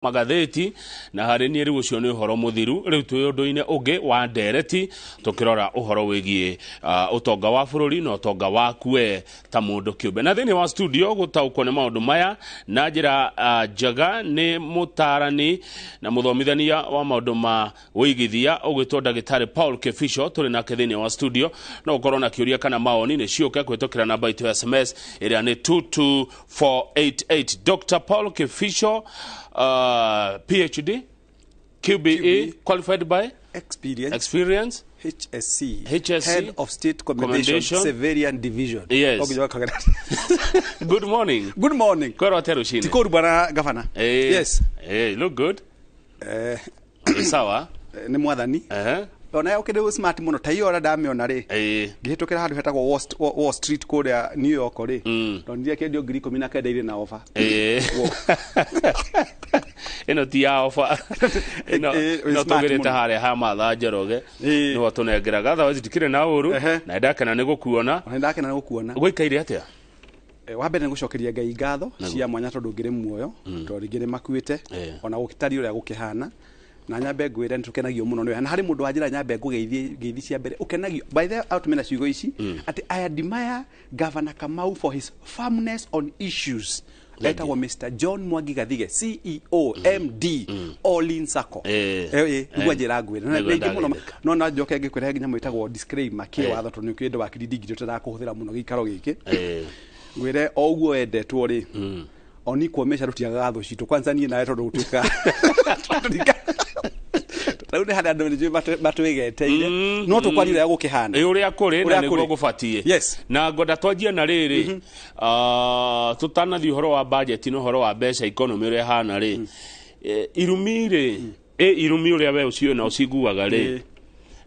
magatheti na hari ni riu cio ni uhoro muthiru riu tuyundu-ine ungi wa ndereti tukirora uhoro wigie utonga wa bururi na utonga wa kwe ta mundu kiumbe na thini wa studio gutaukwo ni maundu maya na njira njaga ni mutarani na muthomithania wa maundu ma wigithia ugwitwo Dr. Paul Kibicho turi nake thini wa studio no ukorwo na kiuria kana maoni ni ciuke kwitukira namba itu ya SMS iria ni 22488. Dr. Paul Kibicho, PhD, QBE, qualified by experience, HSC, Head of State Commendation, Civilian Division. Yes. Good morning. Good morning. Koro teru shini. Tikuru bwana governor. Yes. Hey, look good. Sawa. Ni mwathani. Ona ukede smart muno taiora ndamiona ri ngihitukira handu hetagwo Wall Street kuria New York ri ndonire kendio ngiri 19 iri na offer ino ti ya offer ino tugirite haria ha matha njeroge no watunengeraga otherwise tikire na uru na ndakena ni gukuona gwikaire atia wa mbere ngucokeria Ngai ngatho cia mwanya tondu ngire muoyo tondu ngire makuite ona gukitari uria gukihana na nyambe ngwire nitukenagio muno niwe na hari mundu wanjira nyambe ngeithi cia mbere ukenagio by the out mena ciugo ici ati I admire Governor Kamau for his firmness on issues etagwo Mr. John Mwangi Gathige CEO MD All in Sacco igwa njira ngwire na rĩngĩ muno no na njoke ngĩkwĩra nginya mwĩtagwo disclaimer kĩ watho tondu nĩkĩndũ wa kidingi tũtarakũhũthĩra muno gĩikaro gĩkĩ ngwire o ũguo endetwo rĩ oni kuomesha rutiaga gatho citu kwanza nie nawe tondu gutuika taude hada ndo nje batwegeteire no tukwarira ya gukihana uria kuri na niguo gubatie yes na ngoda twanjie na riri tutanathi uhoro wa budget no uhoro wa mbeca economy uria hana ri irumire irumi uria we ucio na usiguaga ri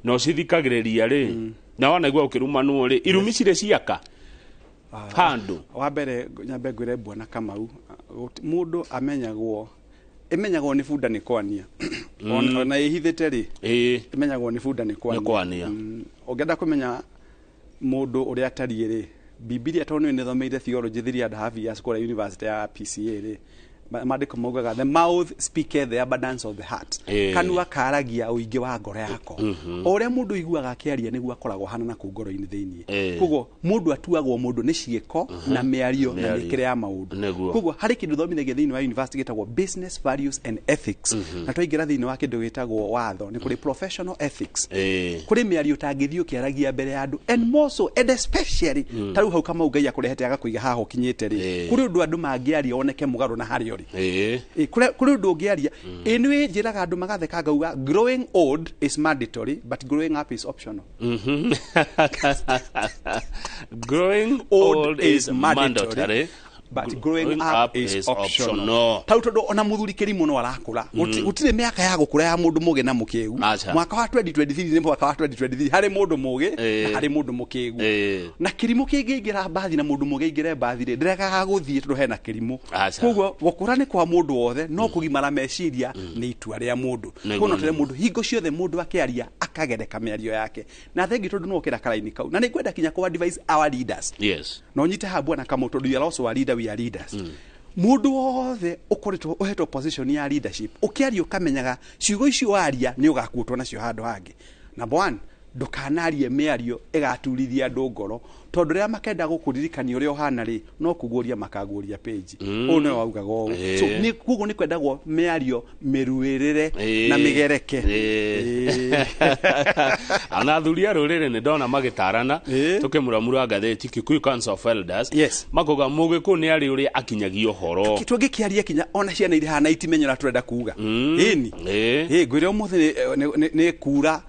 no cithikagiriria ri na wana igwa ukiruma no ri irumi cire ciaka handu wa mbere nyambe ngwire bwana Kamau mundu amenyagwo ni bunda ni kwania ona ihithite ri imenyagwo ni bunda ni kwania ongenda kumenya mundu uria atariĩ ri Biblia tondu ni thomeire theology 3.5 years kora university ya PCA ri maandiko maugaga the mouth speaketh the abundance of the heart kanua karagia uingi wa ngoro yako oria mundu iguaga akiaria niguo akoragwo hana na kungoro-ini thiini kugo mundu atuagwo mundu ni cieko na miario na mikire ya maundu kugo hari kindu thomithagia thiini wa university gitagwo business values and ethics na twaingira thiini wa kindu gitagwo watho ni kuri professional ethics kuri miario tangithio kiaragia mbere ya andu and more so and especially taru hau kama Ngai akurehete agakuiga haha ukinyite ri kuri undu andu mangiaria oneke mugaru na hario kuri undu ngiaria niwe njiraga andu magatheka ngauga growing old is mandatory but growing up is optional growing old is mandatory but growing up is optional tau tondu ona muthuri kirimu no arakura gutire miaka ya gukura ya mundu muge na mukiegu mwaka wa 2023 ni mwaka wa 2023 hari mundu muge na hari mundu mukiegu na kirimu kingiingira bathi na mundu muge ingire bathi ri ndirekaga guthie tondu hena kirimu koguo gukura ni kwa mundu wothe no kugimara meciria ni itua ria mundu kono tele mundu hingo ciothe mundu akiaria akagereka miario yake na thengi tondu no kira karaini kau na ni kwenda kinya kwa advise our leaders no nyite ha bwana kama tondu ya also wa leader we are leaders mundu wothe ukoretwo uhetwo position ya leadership ukiario kamenyaga ciugo icio aria ni ugakutwo nacio handu hangi number 1 ndukanarie miario igaturithia andu ngoro tondu ria makenda gukuririkania uria uhana ri no kuguria makaguria page o no waugaga o so ni kugo ni kwendagwo miario miruirire na migereke anathuria rurire ni ndona magitarana tukimuramura ngatheti Kikuyu Council of Elders makoga mugiku ni ari uria akinyagio horo kitwe gikiaria kinya ona ciana iri hana itimenyera turenda kuuga ini ngwire umuthi ni kura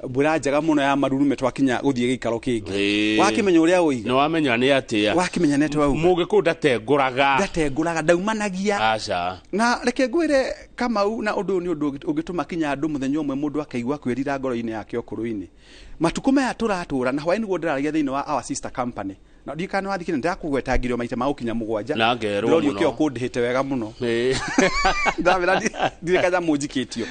mbura njega muno ya marurume twakinya guthie gikaro kingi wakimenya uria uiga no wamenya ni atia wakimenya nete wau mugiku ndatenguraga ndaumanagia aca na reke ngwire Kamau na undu ni undu ungituma kinya andu muthenya umwe mundu akaigua kwirira ngoro-ini yake okuru-ini matuko maya turatura na hwaini go ndiraria thiini wa our sister company na ndikana wathikire ndakugwetangirwo maita ma ukinya mugwanja na ngerwo muno ukio kundihite wega muno ndamira ndikaja mujikitio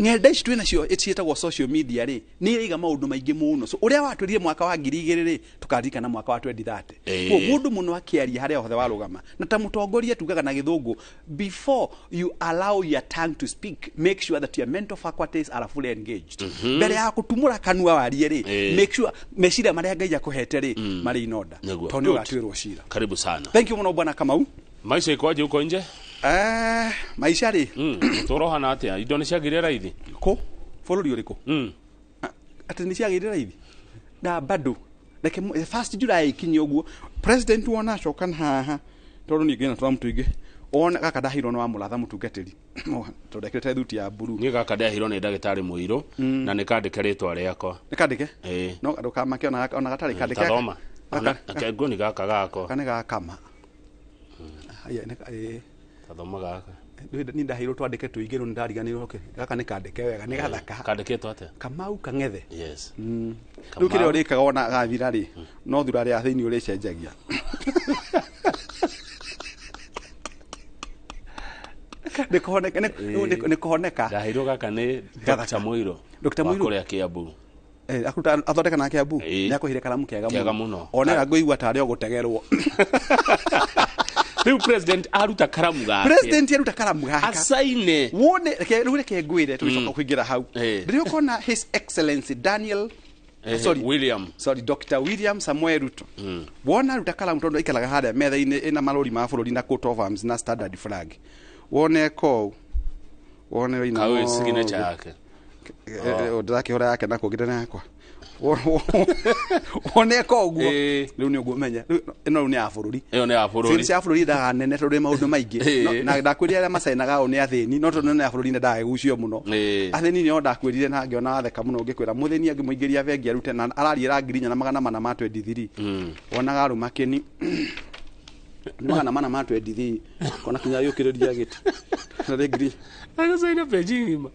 ngenda ici twina cio icietagwo social media ri ni iga maundu maingi muno so uria watwirire mwaka wa 2000 ri tukarikana mwaka wa 2030 ko mundu muno akiaria haria hothe warugama na ta mutongoria tugaga na githungu before you allow your tongue to speak make sure that your mental faculties are fully engaged mbere ya kutumura kanua warie ri make sure meciria maria Ngai akuhete ri mari inoda tondu gatwirwo cira. Karibu sana. Thank you muno bwana Kamau. Maisha ikoje huko nje? Maisha ri torohana atia indo ni ciagire raithi ko bururi uriku ati ni ciagire raithi na bado like first July kinyi oguo president wona cokan haha tondu ni ngena twa mutu ingi ona gaka ndahiro no amuratha mutungatiri tondekete thuti ya buru ni gaka ndahiro ni ndagitari muiro na ni kandike ritwa riakwa ni kandike no ndoka make ona gatari kandike tathoma akego ni gaka gako kana gakama aya ni tathoma gaka ni ndahiro twandike tuigiro ndariganiro okay gaka ni kandike wega ni gathaka kandiketwo atia Kamau Kangethe yes riu kire urikaga ona gathira ri no thura ri athini uri cenjagia nikuhoneka ndahiro gaka ni Dr. Muiro kuri Kiambu akuta athondeka na Kiambu ni akuhire karamu kega muno ona ngoigwa tari ogutegerwo riu president aruta karamu gaka asaine wone reke ngwire tugicoka kuingira hau ndirio kona his excellency Daniel Dr. William Samuel Ruto wona ruta karamu tondu ikalaga haria metha-ini ina marori ma bururi na coat of arms na standard flag wone ko wone ina kawe signature yake ndake hora yake na kugire nakwa wone ko guo riu ni ugumenya ino ni ya bururi sisi ya bururi da nene tondu maundu maingi na ndakwiria aria macainaga o ni athini no tondu ni ya bururi ndaga gucio muno athini ni ndakwirire na ngiona atheka muno ngikwira muthini angimuingiria vengi arute na arariira ngirinya na 400 ma 23 wonaga aru makeni Mana ma 23 kona kinya yukiriria giti regri agasaina pejima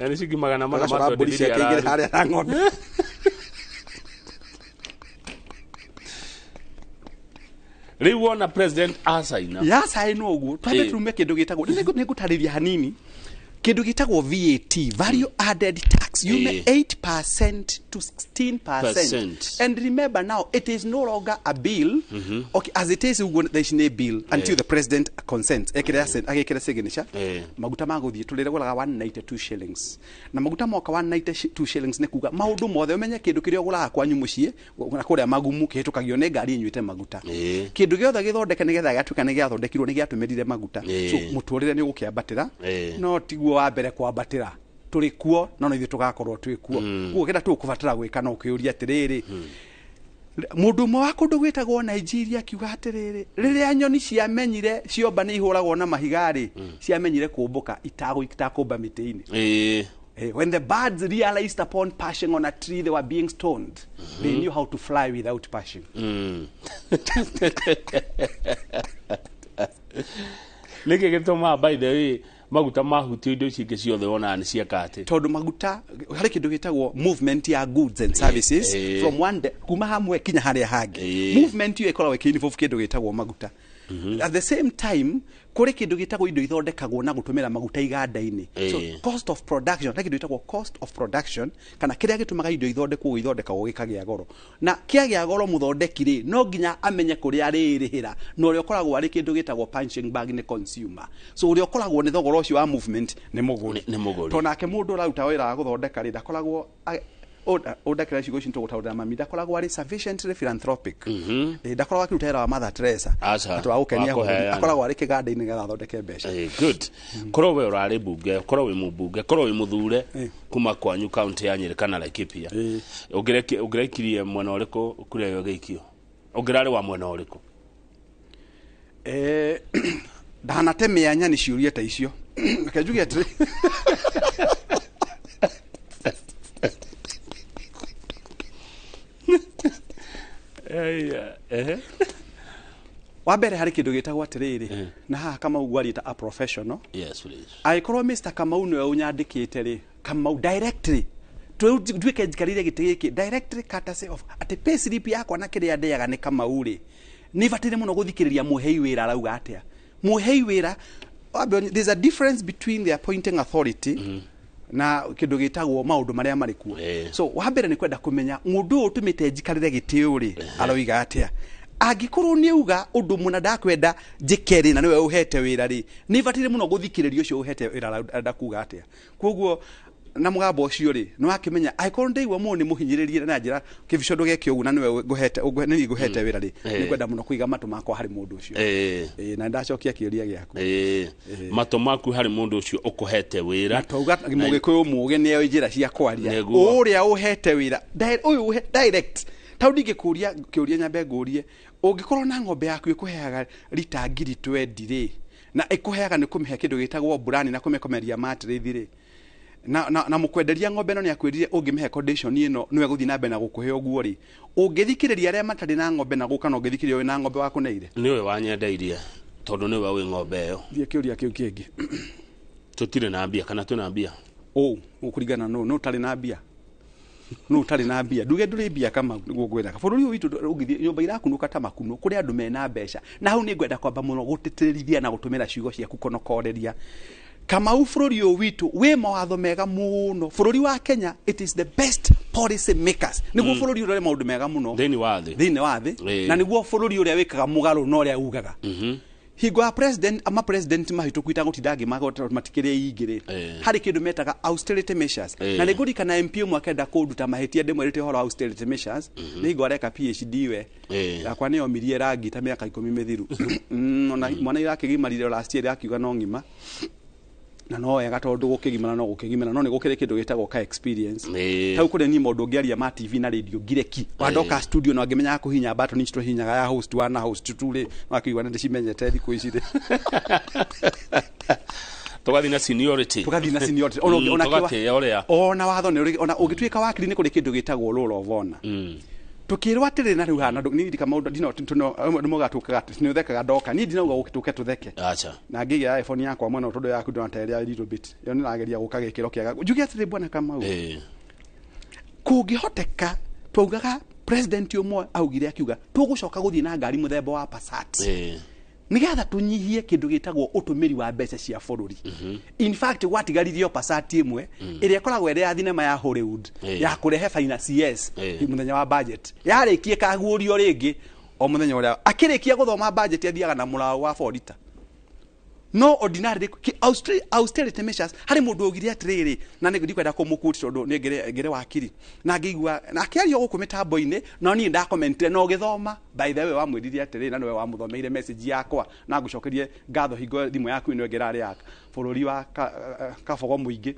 yani shiki magana ma 23 haria na ng'ombe riu wona president asaina yasaina uguo twabe turume kindu gitagwo nigutariria hanini kindu gitagwo VAT value added tax you may 8% to 16% and remember now it is no longer a bill okay as it is there is no bill until the president consents agekira signature maguta maguthie tuliraguraga 192 shillings na maguta moka 192 shillings ne kuga maundu mothe umenye kindu kiria uguraga kwanyu mucie na kuria magumu kihitukagio ne ngari nyuite maguta kindu giothe githondeke nigetha gatuka ne giathondekirwo ne giatumirire maguta so muturire ni gukiambatira no tiguo wa mbere kwambatira turi kuo no ithu tugakorwo twi kuo kuo kenda tukubatara gwika no kiuria atiriri mundu mwe wa kundu gwitagwo Nigeria kiuga atiriri riria nyoni ciamenyire ciomba ni ihuragwo na mahigari ciamenyire kumbuka itakumba miti-ini when the birds realized upon perching on a tree they were being stoned they knew how to fly without perching Leke gitoma by the way maguta mahutio indo cingi ciothe wona ni ciakate tondu maguta hari kindu gitagwo movement ya goods and services from one day kuma hamwe kinya haria hangi movement yo ikoragwo kinifo kindu gitagwo maguta at the same time kuri kindu gitagwo indo ithondekagwo na gutumira maguta iganda-ini so cost of production like kindu gitagwo cost of production kana kiria gitumaga indo ithondekagwo gikagia goro na kiagia goro muthondeki ri no nginya amenye kuria aririhira no uri okoragwo ari kindu gitagwo punching bag ni consumer so uri okoragwo ni thogoro ucio wa movement ni muguri to nake mundu uruta wira guthondeka ri ndakoragwo odakira cigo cinto gutaurira mami ndakoragwo ari sufficiently philanthropic ndakoragwo akirutera wa Mother Teresa atu aukenia akoragwo ari kiganda-ini getha thondeke mbeca good korwo we urari bunge korwo we mubunge korwo we muthure kuma kwanyu county ya Nyeri kana Laikipia ugirekirie mwena uriku kuria yo geikio ugirari wa mwena uriku ndanatemea nyani ciuria ta icio kajugi atri wabere hari kindu gitagwo atiriri na haha Kamau gwarita a professional yes please aikorwo Mr. Kamau no unyandikite ri Kamau directly tuike njikarire gite giki directly courtesy of ati pay slip yakwa na kiria ndeaga ni Kamau ri ni batire muno guthikiriria muhei wira arauga atia muhei wira. There's a difference between the appointing authority na kindu gitagwo maundu maria mari kuo. So wambere ni kwenda kumenya mundu utumite njikarire giti uri aroiga atia angikorwo ni uga undu muna ndakwenda njikeri na niwe uhete wira ri ni batire muno guthikiriria ucio uhete wira ndakuga atia. Koguo na mugambo ucio ri no akimenya aikorwo ndeigwa mu ni muhinyiririe na njira Kibicho ndugeke ugu na niwe guhete wira ri ni kwenda muno kuiga matu makwa hari mundu ucio na ndacokia kiuria giaku matu maku hari mundu ucio ukuhete wira tauga mugikuyu muge ni njira cia kwaria uria uhete wira uyu direct tau ndingikuria kiuria nyambe ngurie ungikorwo na ng'ombe yaku ikuheaga lita 20 ri na ikuheaga ni kumihe kindu gitagwo burani na kumekomeria matrithi ri na mukwenderia ng'ombe no ni akwirire ungimihe condition ino niwe guthi na mbe na gukuhe oguo ri ungithikiriria aria matari na ng'ombe na guka no ngithikiriria na ng'ombe waku neire niwe wanyendeirie tondu niwe wi ng'ombe yo thie kiuria kiu kingi tutire na mbia kana tuna mbia ukuringana no tari na mbia no tari na mbia nduge nduri mbia kama niguo ngwenda bururi witu ungithie nyumba irakunuka ta makuno kuri andu mena mbeca na hau ni ngwenda kwamba muno gutitirithia na gutumira ciugo ciaku konokoreria Kamau bururi witu we mawatho mega muno bururi wa Kenya. It is the best policy makers niguo bururi ure maundu mega muno thini wa thi na niguo bururi ure wikaga mugaru no ria ugaga hingo ya president mahitu kwita gutindangi magota matikirie ingire hari kindu metaga austerity measures na nigurika na MP mwakenda kunduta mahitia ndemwerete horo austerity measures ni hingo areka PhD we yakwa ni omirie rangi ta miaka 10 mithiru na mwana irakigimarire last year akiuga no ngima na no wega tondu gukigimana no ni gukire kindu gitagwo ka experience tau kuri ni mundu ngiaria ma TV na radio gireki wandoka studio no ngimenya kuhinya button ni hinyaga ya host wana host tule wakiwa nende cimenyete thiku icire tugathi na seniority ona watho ni ona ugituika wakiri ni kuri kindu gitagwo rule of honor tukirwa atiri na riu hana ni ndika maundu dino mugatukaga ni uthekaga ndoka ni ndinauga gukituke tutheke acha na ngigia iPhone yakwa mwana utondo yaku ndo anteria little bit yo ni nageria gukaga ikiro kiaga njugi atiri bwana Kamau kungihoteka twaugaga president umwe augire akiuga tugucoka guthii na ngari muthemba wa Passat nigetha tunyihie kindu gitagwo utumiri wa mbeca cia bururi in fact watigarithirio Passat imwe iria koragwo ere ya thinema ya Hollywood ya kurehe finance muthenya wa budget yarikie kaguurio ringi o muthenya uria akirikia guthoma budget athiaga na mulao wa forita no ordinary austerity measures hari mundu ogire atiriri na ni ndikwenda kumukuti tondu ni ngire wakiri na ngigua na akiario guku mitambo-ini no ni ndakomentire no githoma by the way wa mwiririe atiriri na niwe wa muthomeire message yakwa na ngucokerie ngatho hingo thimu yaku ni ngirari yaka bururi wa kabogo muingi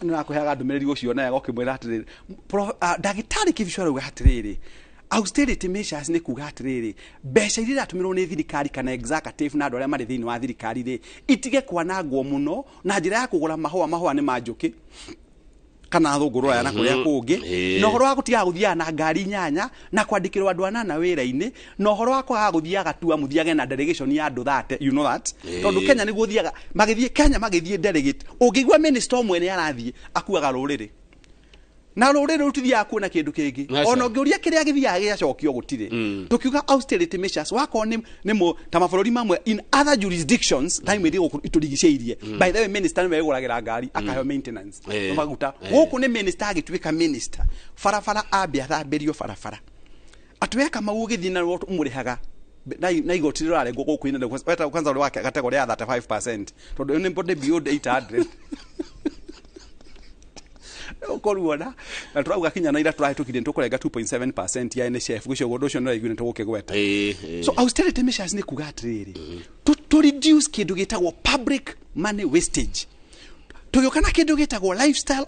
ni nakuheaga ndumiriri ucio na yagokimwira atiriri ndagitari Kibicho rauga atiriri austerity measures ni kuga atiriri mbeca iria atumirwo ni thirikari kana executive na andu aria mari thiini wa thirikari ri itige kwanangwo muno na njira ya kugura mahua ni manjuki kana thunguru ya na kuria kungi no horo wa gutiga guthia na ngari nyanya na kwandikirwa andu anana wira-ini no horo wa kwaga guthiaga tua muthiage na delegation ya andu that you know that tondu Kenya ni guthiaga magithie Kenya magithie delegate ungigwa minister omwe ni arathie akuaga ruriri na ruriri rutithia kuona kindu kingi ona ngiuria kiria githia giacokio gutire tukiuga austerity measures wako ni ta mabũrũri mamwe in other jurisdictions time iri iturigiceirie by the way minister ni weguragira ngari akahe maintenance no maguta guku ni minister agituika minister farafara ambia thambirio farafara atweka maugithi na umurihaga na igoti rare guku ina weta kwanza uri wake category ya 35% tondu ni mbode beyond 800 okoruona na turauga kinya na ira turahitukire tukurenga 2.7% ya NHF gucio gondo cio no igune tugukigweta so austerity measures ni kuga atiriri to reduce kindu gitagwo public money wastage tuyukana kindu gitagwo lifestyle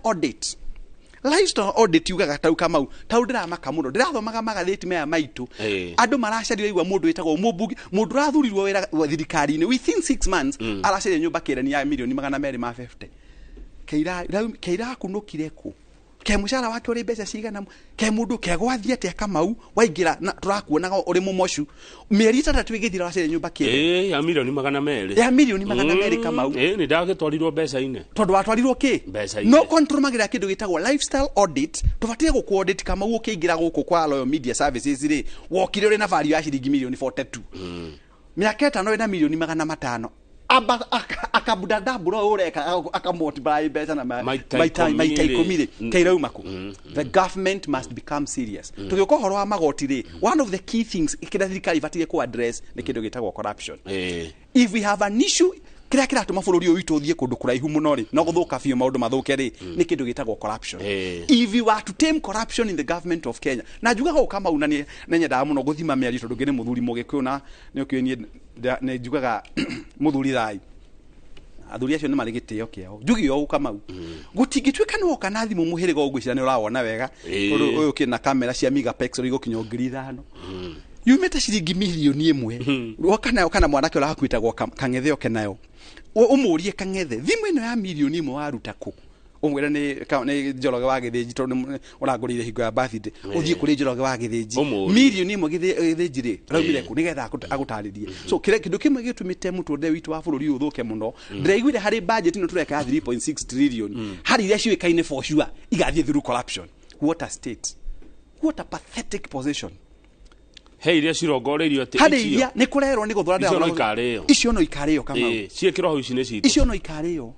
audit yugaga tau Kamau tau ndiramaka muno ndirathomaga magatheti maya maitu andu maracaria igwa mundu witagwo mubungi mundu rathurirwo wira thirikari-ini within 6 months aracaria nyumba kirani ya milioni 250 keira kunukire ku ke mushara wake uri mbeca cigana ke mundu ke gwathia te Kamau waingira na turakuonaga uri mumoshu mieri 3 igithira wacire nyumba kire ya milioni 200 ya milioni 200 Kamau ni ndagitwarirwo mbeca ine tondu watwarirwo ki no control magira kindu gitagwo lifestyle audit tubatie guku audit Kamau ukiingira guku kwa Royal Media Services ri wokire uri na value ya shilingi milioni 42 miaka 5 ina milioni 500 akabuda daburo ureka akamultiply better na maita ikomire kairauma ku the government must become serious tugiko horo wa magoti ri one of the key things ikira thirikari ibatie ku address ni kindu gitagwo corruption if we have an issue kira kiratuma bururi uyu ituthie kundu kuraihu muno ri no guthuka fiu maundu mathuke ri ni kindu gitagwo corruption if you are to tame corruption in the government of Kenya na njugaga ukama unani nenyendaga muno guthima miari tondu ngene muthuri mugikuyu na ni ukio ne njugaga muthuri thai athuri acio ni mari gitio kiao njugio ukama gutingitwika no kana thimu muhiriga ugwicira ni urawona wega tondu uyu kina kamera cia megapixel igukinya 5,000 yumete shilingi milioni 1 kana mwanake ura hakuitagwo Kang'ethe oke nayo umurie Kang'ethe thimu ino ya milioni 1 waruta ku umwira ni Njoroge wa Githĩnji tondu uragurire hingo ya birthday uthie kuri Njoroge wa Githĩnji milioni 1 Githĩnji ri raumire ku nigetha agutaririe so kindu kimwe gitumite mutunde witu wa bururi uthuke muno ndiraiguire hari budget ino tureka 3.6 trillion hari iria ciwikaine for sure igathie through corruption. What a state, what a pathetic position. Hey, iria cirongoreirio ati icio ni kurerwo ni guthora ndara icio no ikareo kama ciekiro hau ici ni citu icio no ikareo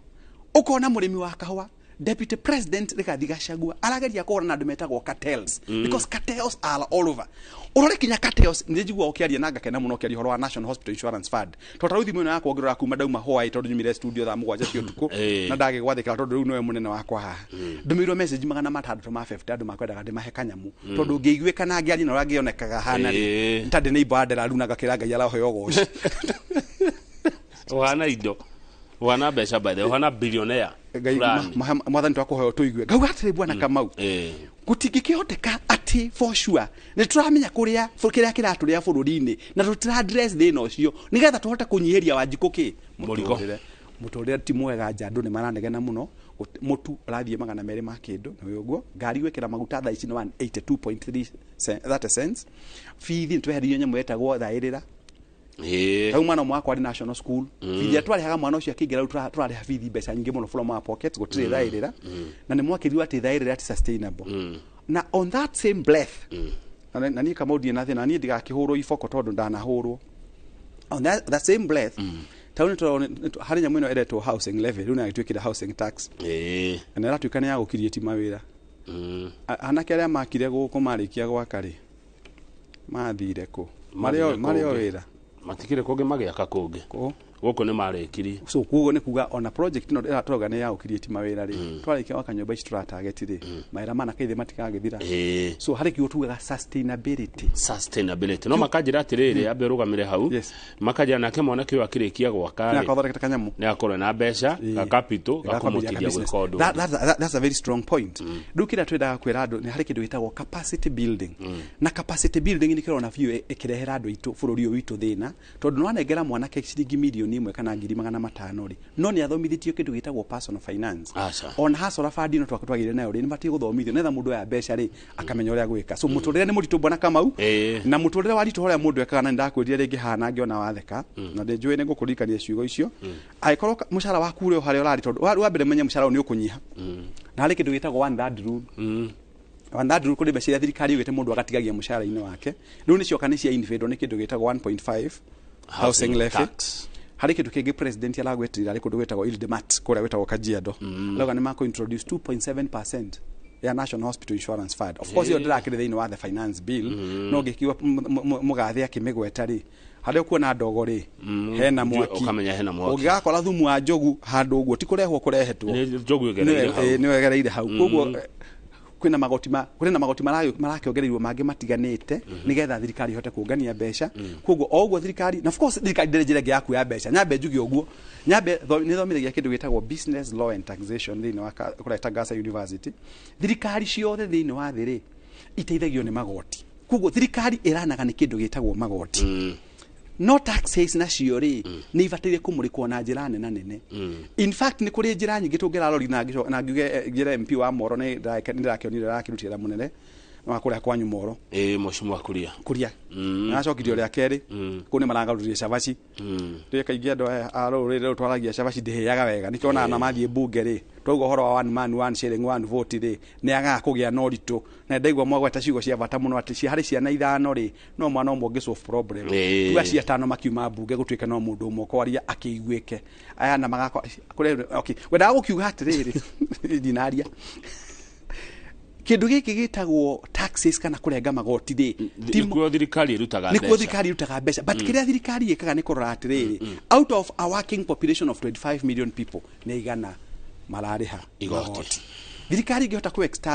ukona murimi wa kahwa deputy president Rigathi Gachagua arageria kuona andu metagwo cartels because cartels are all over urore kinya cartels njigua ukiaria nanga kena muno kiaria horo wa National Hospital Insurance Fund totauthi mwino yakwa ongerera kuma dauma Hawaii tondu nyumire studio tha mugwanja cio tuko na ndage gwathikira tondu riu nowe munene wakwa haha ndumirwo message magana matandatu ma 50 andu makwendaga ndimahe kanyamu tondu ngeiguika na ngiari na rangionekaga hana ri ntande ni ibadera runa gakira ngai ara hoyo goci wana indo wana mbeca by the wana billionaire mwathani twakuhoyo tuigue gauga atire bwana Kamau gutingikihoteka ati for sure ni turamenya kuria kiria kiraturia bururi-ini na tutira address thina ucio nigetha tuhote kunyihiria Wanjiku ki murigo muturire ti mwega njandu ni maranegena muno mutu rathie 200 ma kindu na uguo ngari gwikira maguta thaa ici ni 182.30 cents fithi tweheririo nyamwe etagwo thairira tau mwana mwakwa ari national school fithi twari haga mwana ucio akingira twari hafithi mbeca nyingi muno from our pocket gutire thairira na ni mwakiriwa ati thairira ati sustainable na on that same breath na ni Kamau die na thina na ni ndigakihurwo ifoko tondu ndanahurwo on that same breath tauni hari nyamu ino eretwo housing levy riu na gitwikira housing tax na ratwikana ya gukirieti mawira anake aria makire guku marikia gwakari mathire ku mario wira matikire kungi magiaka kungi guku ni marekiri so kugo ni kuga on a project no ira ne ya ukirieti mawira ri twarikia waka nyumba ici turatarget ri maira mana kaithe matikagithira so hari kiyo tugaga sustainability no makajira atiriri abe rugamire hau makajira nake mwana kiyo akirikia gwaka na kathoreka kanyamu ni akore na mbeca ka capital gakumutiria gwikondo that's a very strong point dukira twenda kwira andu ni hari kindu gitagwo capacity building na capacity building ni kirona view ikirehera andu itu bururi witu thina tondu no anengera mwana ke shilingi milioni 1 kana 500 ri no ni athomithitio kindu gitagwo personal finance on hasora fadi no twagire nayo ri ni bati guthomithio netha mundu ya mbeca ri akamenya uria gwika so muturire ni muritu bwana Kamau na muturire wari toria mundu ekaga na ndakwirire ringi hana ngiona watheka na ndinjui ni ngukurikania ciugo icio aikorwo mushara waku uri hari urari tondu wa mbere menye mushara ni ukunyiha na hari kindu gitagwo one third rule one third rule kuri meciria thirikari yugite mundu agatigagia mushara-ini wake riu ni cioka ni cia individual ni kindu gitagwo 1.5 housing levy hari kindu kingi president alagwetirira ari kundu gwetagwo Ildemat kuria gwetagwo Kajiado loga ni mako introduce 2.7% ya National Hospital Insurance Fund of course yo ndirakire thiini wa the finance bill no gikiwa mugathi akimigweta ri hari kuona ndogo ri hena mwaki ukamenya hena mwaki ugakora thumu wa njogu handu uguo ti kurehwo kurehetwo ni njogu yegereire hau ni wegereire hau koguo kwina magoti marakiongereirwo mangi matiganite nigetha thirikari ihote kuongania mbeca koguo oguo thirikari na of course thirikari ndirejire ngiaku ya mbeca nyambe njugi uguo nyambe ni thomithia kindu gitagwo business law and taxation thini wa kura Tagasa University thirikari ciothe thini wa thiri iteithagio ni magoti koguo thirikari iranaga ni kindu gitagwo magoti no taxes nacio ri ni ibatire kumurikwo na njira nene. In fact ni kuri njira nyingi tungirarori na ngiuge MP wa Moro ni ndirakionire rakirutira munene no akuria kwanyu Moro moshimu wa kuria na cokirio ria keri kuni marangarurie cabaci ri kaingi ando arorire twaragia cabaci ndiheaga wega nikiona na mathie bunge ri taugo horo wa one man one shilling one vote ri ni aga kugia no ritu na ndaigwa mwagweta ciugo cia bata muno ati cia hari ciana ithano ri no mwana omwe ngi solve problem tu cia tano makiuma bunge gutwika no mundu umwe kwaria akiiguike aya na magako kuri okay wenda gukiuga atiriri dinaria kindu giki gitagwo taxes kana kurenga magoti ri nikuo thirikari irutaga mbeca but kiria thirikari ikaga ni kurora atiriri out of a working population of 25 million people ni igana marariha igoti thirikari ingihota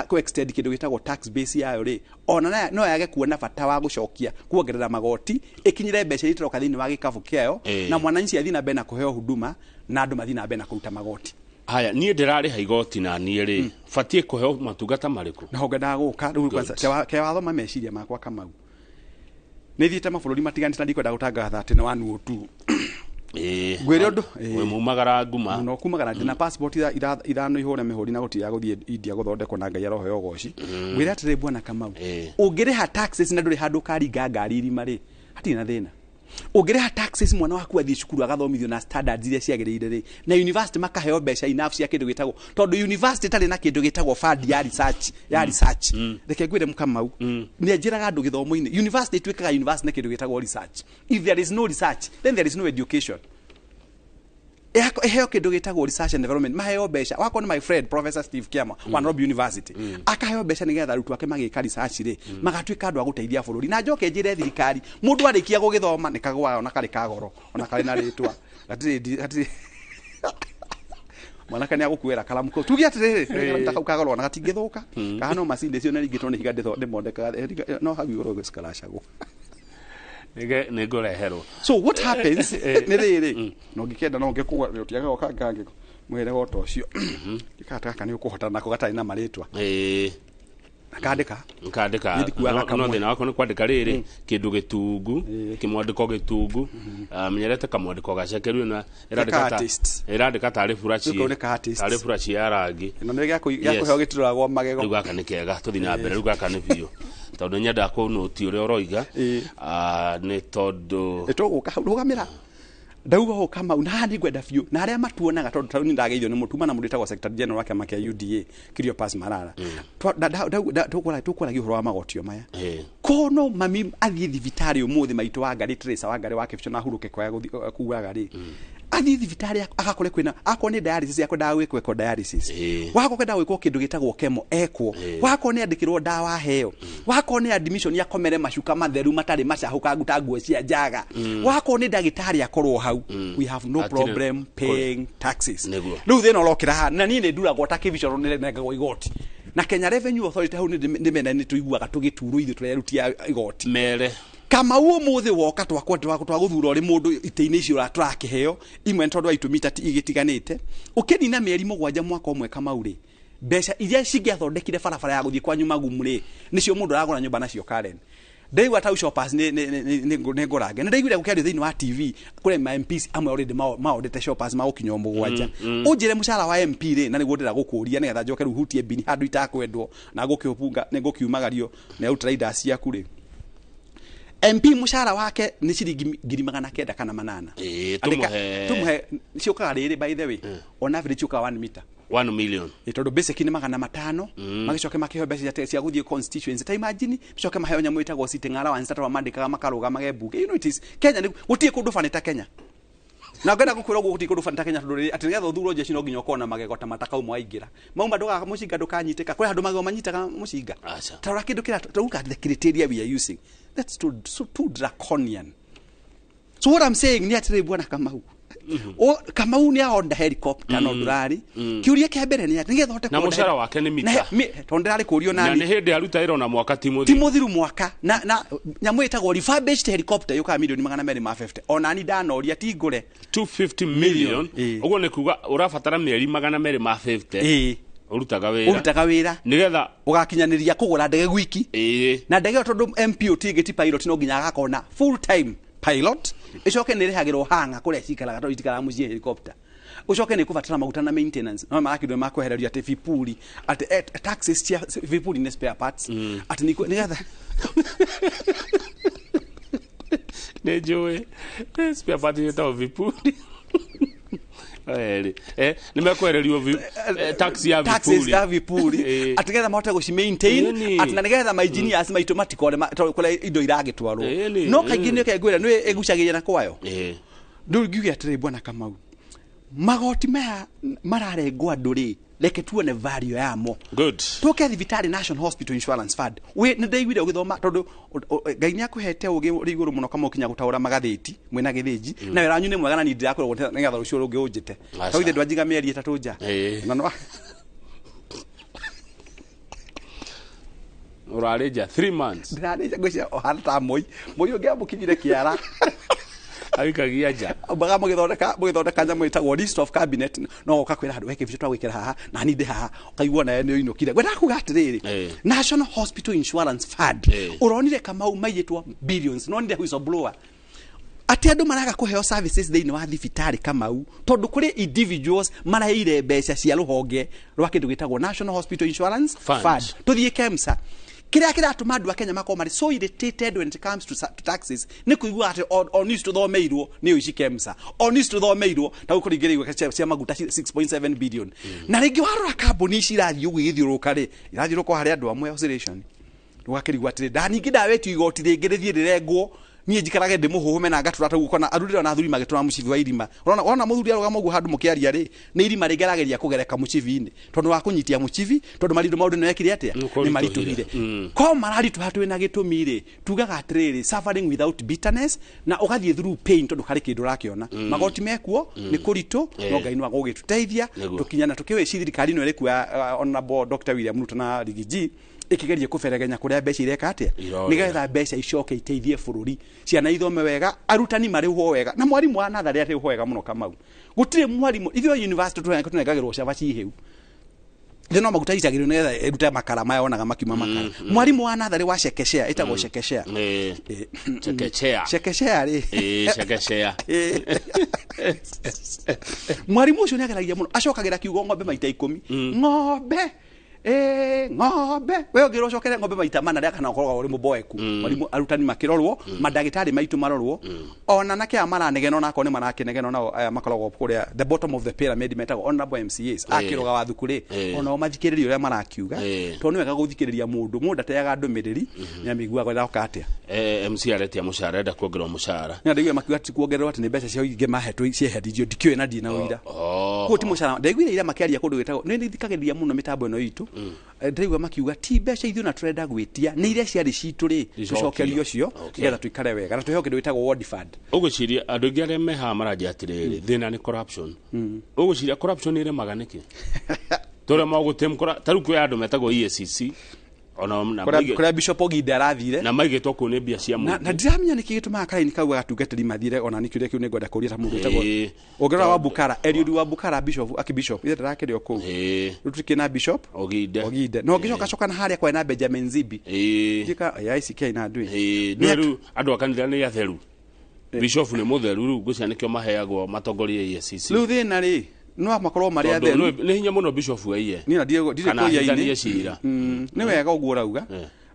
ku extend kindu gitagwo tax base yayo ri ona no yage kuona bata wa gucokia kuongerera magoti ikinyire mbeca itiroka thini wa gikabu kiayo na mwananchi athina bena kuheo huduma na andu mathina bena kuruta magoti. Haya nie ndirariha igoti na nie ri fatie kuheo matungata mariku na hogenda guka riu kwanza ke watho mameciria makwa Kamau ni thiete mabuluri matiganite ndikwenda gutangatha ati ni 102 gwire undu we mumagara nguma no kumagara ndina passport ithano ihore mihuri na gutia guthie India guthondekwo na ngai arohe ogoci gwire ati bwana Kamau ungiriha taxes na nduri handu karinga ngari irima ri hatina thina ungiriha taxes mwana waku athie cukuru agathomithio na standards iria ciagirire ri na university makaheo mbeca enough cia kindu gitagwo tondu university tari na kindu gitagwo fund ya research reke gwire Kamau ni njiraga andu githomo-ini university twikaga university na kindu gitagwo research. If there is no research then there is no education. Eheo kindu gitagwo research and development maheo mbeca wako ni my friend Professor Steve Kiama wa Nairobi University akaheo mbeca nigetha rutu ake magika research ri magatwika andu aguteithia bururi na njoke njire thirikari mundu arikia gugithoma nikagwa ona kari kagoro ona kari na ritwa ati mwanaka ni agukuera kalamu ko tugi atiriri ndakagoro ona gatingithuka kana macinde cio na ringitwo ni higa ndithondeka no habi uro guskalashagwo negorehero. So what happens ni riri no ngikenda no ngikuwa utiaga okangange mwere goto ucio ikata kana ukuhota nako gatari na maritwa akandika no thina wako ni kwandika riri kindu gitungu kimwandiko gitungu menyerete kamwandiko gacekeru na irandika tari furachi ya rangi no ni gyakuheo gitiragwo magego riu gaka ni kega tuthi na mbere riu gaka ni biu tondu nyenda ko noti uri oroiga ni tondu etoguka rugamira ndauga ho Kamau na hani gwenda biu na aria matuonaga tondu tauni ndageithio ni mutuma na munditagwo secretary general wake makia UDA Kirio Pass Marara tukura gihoro wa magotio maya kono mami athie thibitari umuthi maitu wa ngari tracer wa ngari wake bicho na huruke kwa kuwa ngari athie thibitari akakore kwina akone dialysis yako dawa gweko dialysis wako kwenda gwiko kindu gitagwo chemo ekwo wako ni andikirwo dawa heo wako ni admission ya komere mashuka matheru matari macahuka ngutanguo cia njaga wako ni ndagitari akorwo hau we have no problem paying taxes riu thina urokira ha na ni nduragwo ta Kibicho ni negagwo igoti na Kenya Revenue Authority hau ni mena ni tuiguaga tugituru ithu turerutia igoti mere Kamau muthi woka twakwa guthura ri mundu ite-ini icio ratrakiheo imwe tondu aitumita igitiganite ukinina mieri 7 mwaka umwe Kamau ri mbeca iria cingiathondekire barabara ya guthie kwa nyuma gumure nicio mundu aragura nyumba nacio Karen ndaiwa tau shoppers ni ngorange na ndaiguire gukiario thiini wa TV kure ma MPs amwe already maodete shoppers magukinyo mugwanja unjire mucara wa MP ri na niguo ndira gukuria nigetha njoke ruhutie bini handu itakwendwo na gukiubunga ni gukiumagario na outriders ciaku ri MP mushara wake ni ciringi 900 kana 800 tumuhe ciokaga riri by the way on average ciokaga 1 meter 1 million itondo basic ni 500 magicoke makiheo mbeca cia guthie constituency ta imagine coke maheo nyamu itagwo sitting allowance tata wamandikaga makaruga magebuke you know it is Kenya ni gutie kundu fanita Kenya na ngenda gukwira gutie kundu fanita Kenya tondu ati nigetha uthuro jeshi no nginya ukona magegota mataka umwe aingira mauma ndoga mucinga ndukanyiteka kuri handu magego manyitaga mucinga tara kindu kira tuka the criteria we are using that's too draconian. So what I'm saying ni atire bwana Kamau o Kamau ni aonda helicopter no durari kiuria kia mbere ni ati nigetha hote na mushara wake ni mita tondari kurio nani na ni hindi aruta iro na mwaka timothiru mwaka na nyamu itagwo refurbished helicopter yuka milioni 250 ona ni danoria ti ngure 250 million ugo ni kuga urabatara mieri 250 urutaga wira nigetha ugakinyaniria kugura ndege gwiki na ndege tondu MP utigiti pilot no nginya agakona full time pilot icoke nä rehagä hanga kå rä a cikaraga tondå itikaraga må ciä helicopter ucoke nä kå batara maguta na maintenance no marakindå makwehererio atä vipuri atä taxes cia vipuri nä spare parts atä nä getha nä njå spare parts nä vipuri nä mekwehererio taxi ya vipuri atä getha mahote gå ci maintain atä na nä getha ma engineers maitå matikore kå rä indo iragä twarwo no kaingä nä kengwä ra nä igucagä na kwayo rä u ngiuge atä rä bwana Kamau magoti maya mararengwo andå rä reke tuone value yamo tåke thibitarä National Hospital Insurance Fund we nä ndaiguire å gä thoma tondå Ngai nä akå hete å gä rä igå rå må no kama å kinya gå taå ra magathä ti mwä gä thä nji na wä ranyu nä mwega na nindä rakorwo nä getha rå cio rå ngä å njä te kaithä ndwanjiga mä eri ätatå nja å rarä nja 3 months ndärarä nja ngwä cia o hana ta moi å ngä amå kinyire kä ara aikagia nja baga må gä thondeka nyamå ä tagwo list of cabinet no å kakwä ra handå weke bico twagwä kä ra haha na nindä haha ũkaigua nawe nä å inå kire ngwenda kuga atä rä rä National Hospital Insurance Fund å ronire Kamau maigä two billions no ninde whistleblower atä andå maraga kå heo services thä inä wa thibitarä Kamau tondå kå rä individuals maraheire mbeca cia rå honge rwa kä ndå gä tagwo National Hospital Insurance Fund tå thiä KEMSA kiria kiratuma andu a Kenya makoo mari so irritated when it comes to taxes ni kuigua ati on is to thomeirwo ni uici KEMSA on is to thomeirwo ta gukuringiriwa cia maguta 6.7 billion na ringi warora kambuni ici irathi ugigithiuruka ri irathiuruka hari andu amwe oscillation rugakirigwa ati ndaningi ndawetio igoti ringi rithie rirengwo nie njikarage ndi muhuhume na ngatura ta gukona arurira na thuri magitura mucivi wa irima ona muthuri arugama ugu handu mukiaria ri ni irima rigerageria kugereka mucivi-ini tondu wa kunyitia mucivi tondu marindu maundu ni ekire atia ni marituhire ko mararitu hatu na gitumi ri tugaga atiriri suffering without bitterness na ugathie through pain tondu hari kindu rakiona magoti mekuo ni kuritu no Ngai no agugituteithia tukinyana tukiwe thirikari no iri kwa honorable Dr. William Ruto na Rigiji ikigeria kuberegenya kuria mbeca ireka atia nigetha mbeca icoke iteithie bururi ciana ithome wega arutani marihwo wega na mwarimu wa nathari arihwo wega muno Kamau gutire mwarimu ithio university tunengagirwo caba cihiu no maguta icagirwo nigetha erute makara maya onaga makiuma makara mwarimu wa nathari wa Shekeshea itagwo Shekeshea Shekeshea ri Shekeshea mwarimu ucio niageragia muno acokagira kiugo ng'ombe maita 10 ng'ombe ng'ombe we ngiro cokere ng'ombe maita mana ria kana ukorwo uri muboeku mwarimu arutani makirorwo madagitari maitu marorwo ona nake amaranegeno nako ni marakinegeno na makoragwo kuria the bottom of the pyramid metago honorable MCAs akiroga wa thukuri ona mathikiririo ria marakiuga to ni wega guthikiriria mundu ateaga ndumiriri ni amigua gwetha okatia MC aretia mushara enda kuongerwa mushara ni ndigwe makiuga ti kuongerwa ati ni mbeca cia ingi mahetwo ciehedirio ndikiwe na ndina uira kuti mushara ndigwire ira makiaria kundu gitagwo ni thikagiriria muno mitambo ino itu ndigwe makiuga ti mbeca ithu na turenda gwitia ni iria ciari citu ri tucokerio cio getha tuikare wega na tuhe kindu gitagwo ward fund uguciria andu ingi aria meha maraja atiriri thina ni corruption uguciria corruption ire maganiki tore magutemkora taru kwe andu metagwo EACC ona na kura bishop Oginde arathire na maigitwo ku ne bia cia mu na ndiramenya niki gituma kaini kau gatungatiri mathire ona nikiure kiu ningwenda kuria ta mundu etagwo Ogera wa Bukara Eliud wa Bukara bishop akibishop ite ndakire oku rutuki na bishop Oginde no gicoka coka na haria kwa na Benjamin Zibi gika ya ICK na ndui niru andu akanira ni atheru bishop ni mutheru ru gucia nikio maheagwo matongoria EACC lu thina ri no makorwo mari atheru ni hinya muno bishop aiye ni na dire koya-ini ni wega uguo rauga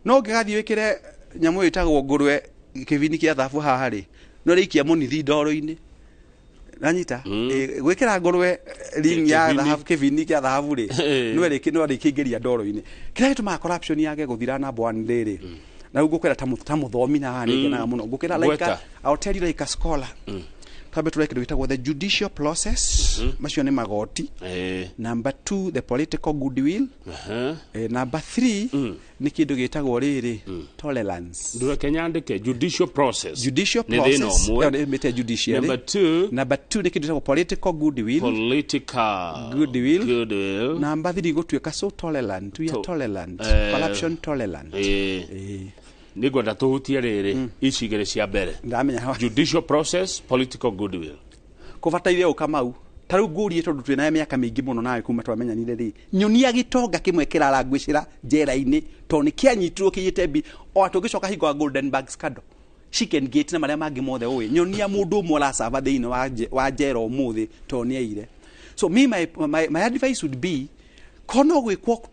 no ngigathie wikire nyamu itagwo ngurwe kivini kia thabu haha ri no rikia munithi ndoro-ini nanyita gwikira ngurwe ring ya thabu kivini kia thabu ri no rikingeria ndoro-ini kira gituma corruption yage guthira na bwan riri na ugukwira ta muthomi na hani kenaga muno gukira like I'll tell you like a scholar kabe tuleke witagwo the judicial process macio ni magoti number 2 the political goodwill number 3 ni kindu gitagwo riri tolerance ndure Kenya ndike judicial process ne mete judiciary number 2 ni kindu gitagwo political goodwill number 3 gutweka so tolerant we are tolerant corruption tolerant nigwenda tuhutie riri icigire cia mbere ndamenya judicial process political goodwill kuvataithia Kamau taru ngurie tondu twina miaka mingi muno nawe kuma twamenyanire ri nyonia gitonga kimwe kirarangwicira njera-ini to ni kianyitirwo kiyitembi o atugicoka hingo Golden Bag scandal chicken gate na maria mangi mothe owe nyonia mundu umwe la sava theini wa jero muthi to nieire. So me my advice would be kono gwikwo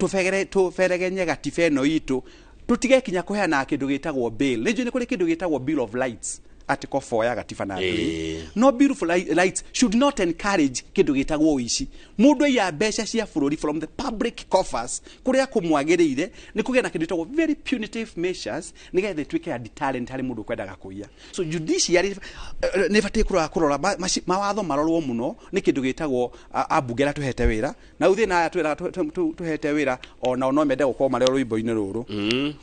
tuferegenye gatifeno itu tutige kinya kuheana kindu gitagwo bill. Lejo ni kuri kindu gitagwo bill of rights article 4 ya gatiba na no beautiful rights should not encourage kindu gitagwo ici mundu ya besha cia bururi from the public coffers kuria kumwagirire ni kugena kindu gitagwo very punitive measures nigethe twike ya deterrent hari mundu kwendaga kuiya. So judiciary ne batie kurora mawatho marorwo muno ni kindu gitagwo abugera tuhete wira na uthi na tuhete wira ona no mende gukoma rero rwimbo-ini ruru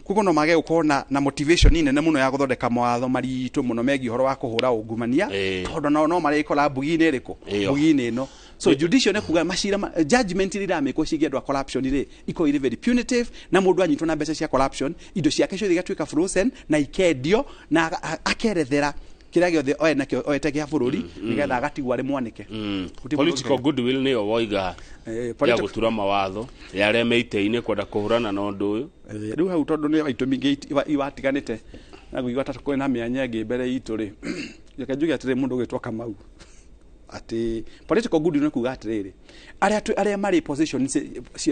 kuko no mage gukona na motivation nene muno ya guthondeka mawatho maritu muno megi horo wa kuhura ungumania tondu no marikora bugi-ini iriku bugi-ini ino. So judicial ne kuga mashira judgment rira meko cigiendwa corruption ire iko ire very punitive na mundu anyitwo na mbeca cia corruption indo ciake cio igatuika frozen na ikendio na akerethera kira giothe nakio oete kia bururi nigetha agatigwa ri mwanike. Political goodwill ni oiga ya gutura mawatho ya remeite-ini kwenda kuhurana na undu uyu riu hau tondu ni baitu mingi iwatiganite na guigwa tatu kwena mianya ngi mbere itu ri yake njuge atire mundu gwitwa Kamau ati political goodwill ni kuga atiriri aria mari position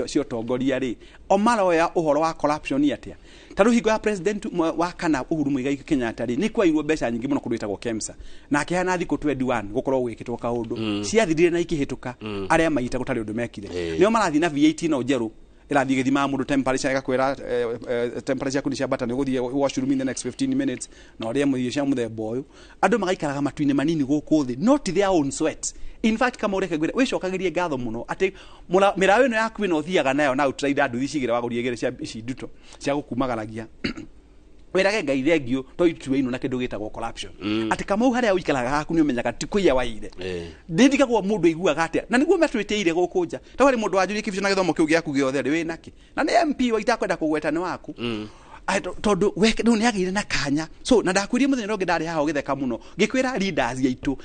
cio tongoria ri omaroya uhoro wa corruption atia taru higo ya president wa kana Uhuru Muigai Kenyatta ri ni kwairwo mbeca nyingi muno kurwitagwo KEMSA na akihana thiko 21 gukorwo gwikitwo kaundu ciathirire na ikihituka aria maita gutari undu mekire nio marathi na VAT no njeru irathi githima mundu temperature igakwira temperature kunisha bata ni guthie washroom in the next 15 minutes na ria muthio cia muthemba uyu andu magaikaraga matuine manini guku thi not their own sweat. In fact kama ureke gwira wicokagirie ngatho muno ati mirawe ino yaku ino thiaga nayo na utraida andu thicigire wagurie gere cia ici nduto cia gukumagaragia wirage ngai thengio to itue ino na kindu gitagwo corruption ati kama haria uikaraga haku ni umenyaga ti kuya waire ndindikagwo mundu iguaga atia na niguo metwiteire gukunja ta wari mundu wanjurie Kibicho na githomo kiu giaku giothe ri winaki na ni MP wa itakwenda kugweta ni waku tondu we ni agire na kanya. So na ndakwirie muthenya rongi ndari haho githeka muno gikwira leaders yaitu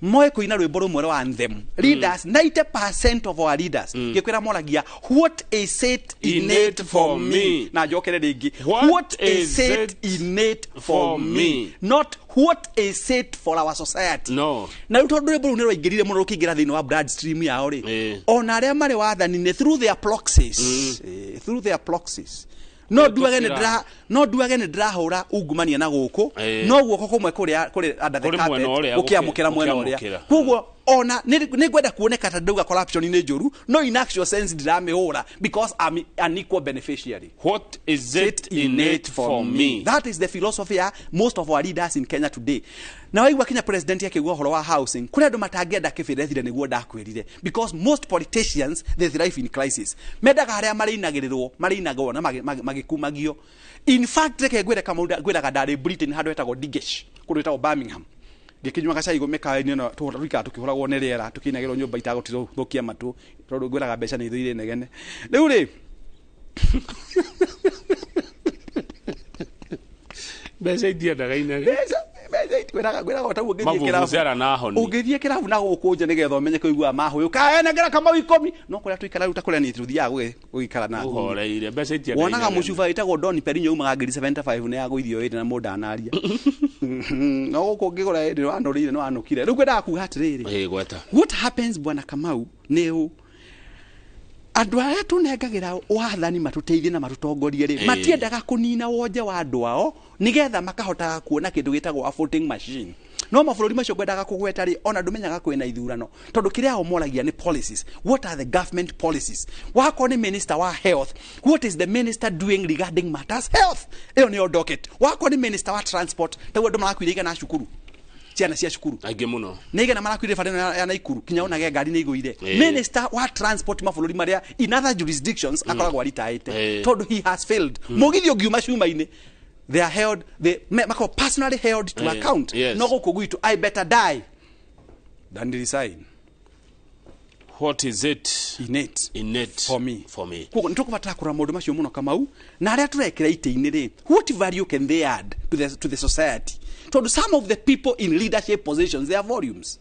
moe kuina rwimbo rumwe rwa anthem leaders 90% of our leaders gikwira moragia what is it innate for me na jokere ringi what is it innate for me not what is it for our society no na utondu rwimbo rune rwaingirire muno rukingira thini wa bloodstream yao ri ona aria mari wathani through their proxies no duage ne drahura ungumania na guku no guoko kumwe kuri under the carpet ukiamukira mwena uria kuguo ona ni gwenda kuoneka ta ndauga corruption ni njuru no in actual sense ndiramihura because I'm an equal beneficiary. What is it innate for me? That is the philosophy of most of our leaders in Kenya today. Na waigwa Kenya president yake gwa horo wa housing kuri andu matangenda kibirethire niguo ndakwirire because most politicians they thrive in crisis mendaga haria mareinagwo na magikumagio. In fact reke gwira kama gwira ndari Britain handu etagwo Digesh kuri etagwo Birmingham gikinywa gacai gumeka no turika tukihuragwo ni riera tukinagirwo nyumba itagotiro thukia matu tondu gwiraga mbeca ni ithire negene riu ri mbeca ithiendaga inege gwiraga otaguo ngithie kirabu na gukunja nigetha umenye kuigua mahuyu kaena ngira kama 10 no kuria tuikara ruta kuria ni tuthiaga gugikara na uhoreire mbeca ithiendaga wonaga mucuba itagwo Don Perinyo umaga ngiri 75 ne aguithio iri na mundu anaria no guku ngigura iri no anurire no anukire riu gwenda kuga atiriri gweta what happens bwana Kamau neu andu aya tunengagira wathani matuteithie na matutongorie ri matiendaga kunina wonje wa andu ao nigetha makahota kuona kindu gitagwo a voting machine no mabũrũri macio ngwendaga kugweta ri ona ndumenyaga kwina ithurano tondu kiria o moragia ni policies. What are the government policies? Wako ni minister wa health, what is the minister doing regarding matters health? Iyo ni docket. Wako ni minister wa transport, tawo ndo marakwiriga na shukuru ciana cia shukuru aingi muno nige na marakwire fadeno ya Naikuru kinya ona ge ngari ni iguire minister wa transport mabũrũri maria in other jurisdictions akoragwo aritaite tondu he has failed mugithio giuma cuma-ini they are held mako personally held to account no guku gwitu I better die than resign. What is it innate for me kuko nitukubatara kura maundu macio muno Kamau na aria turekera ite-ini ri what value can they add to the society? So some of the people in leadership positions their volumes.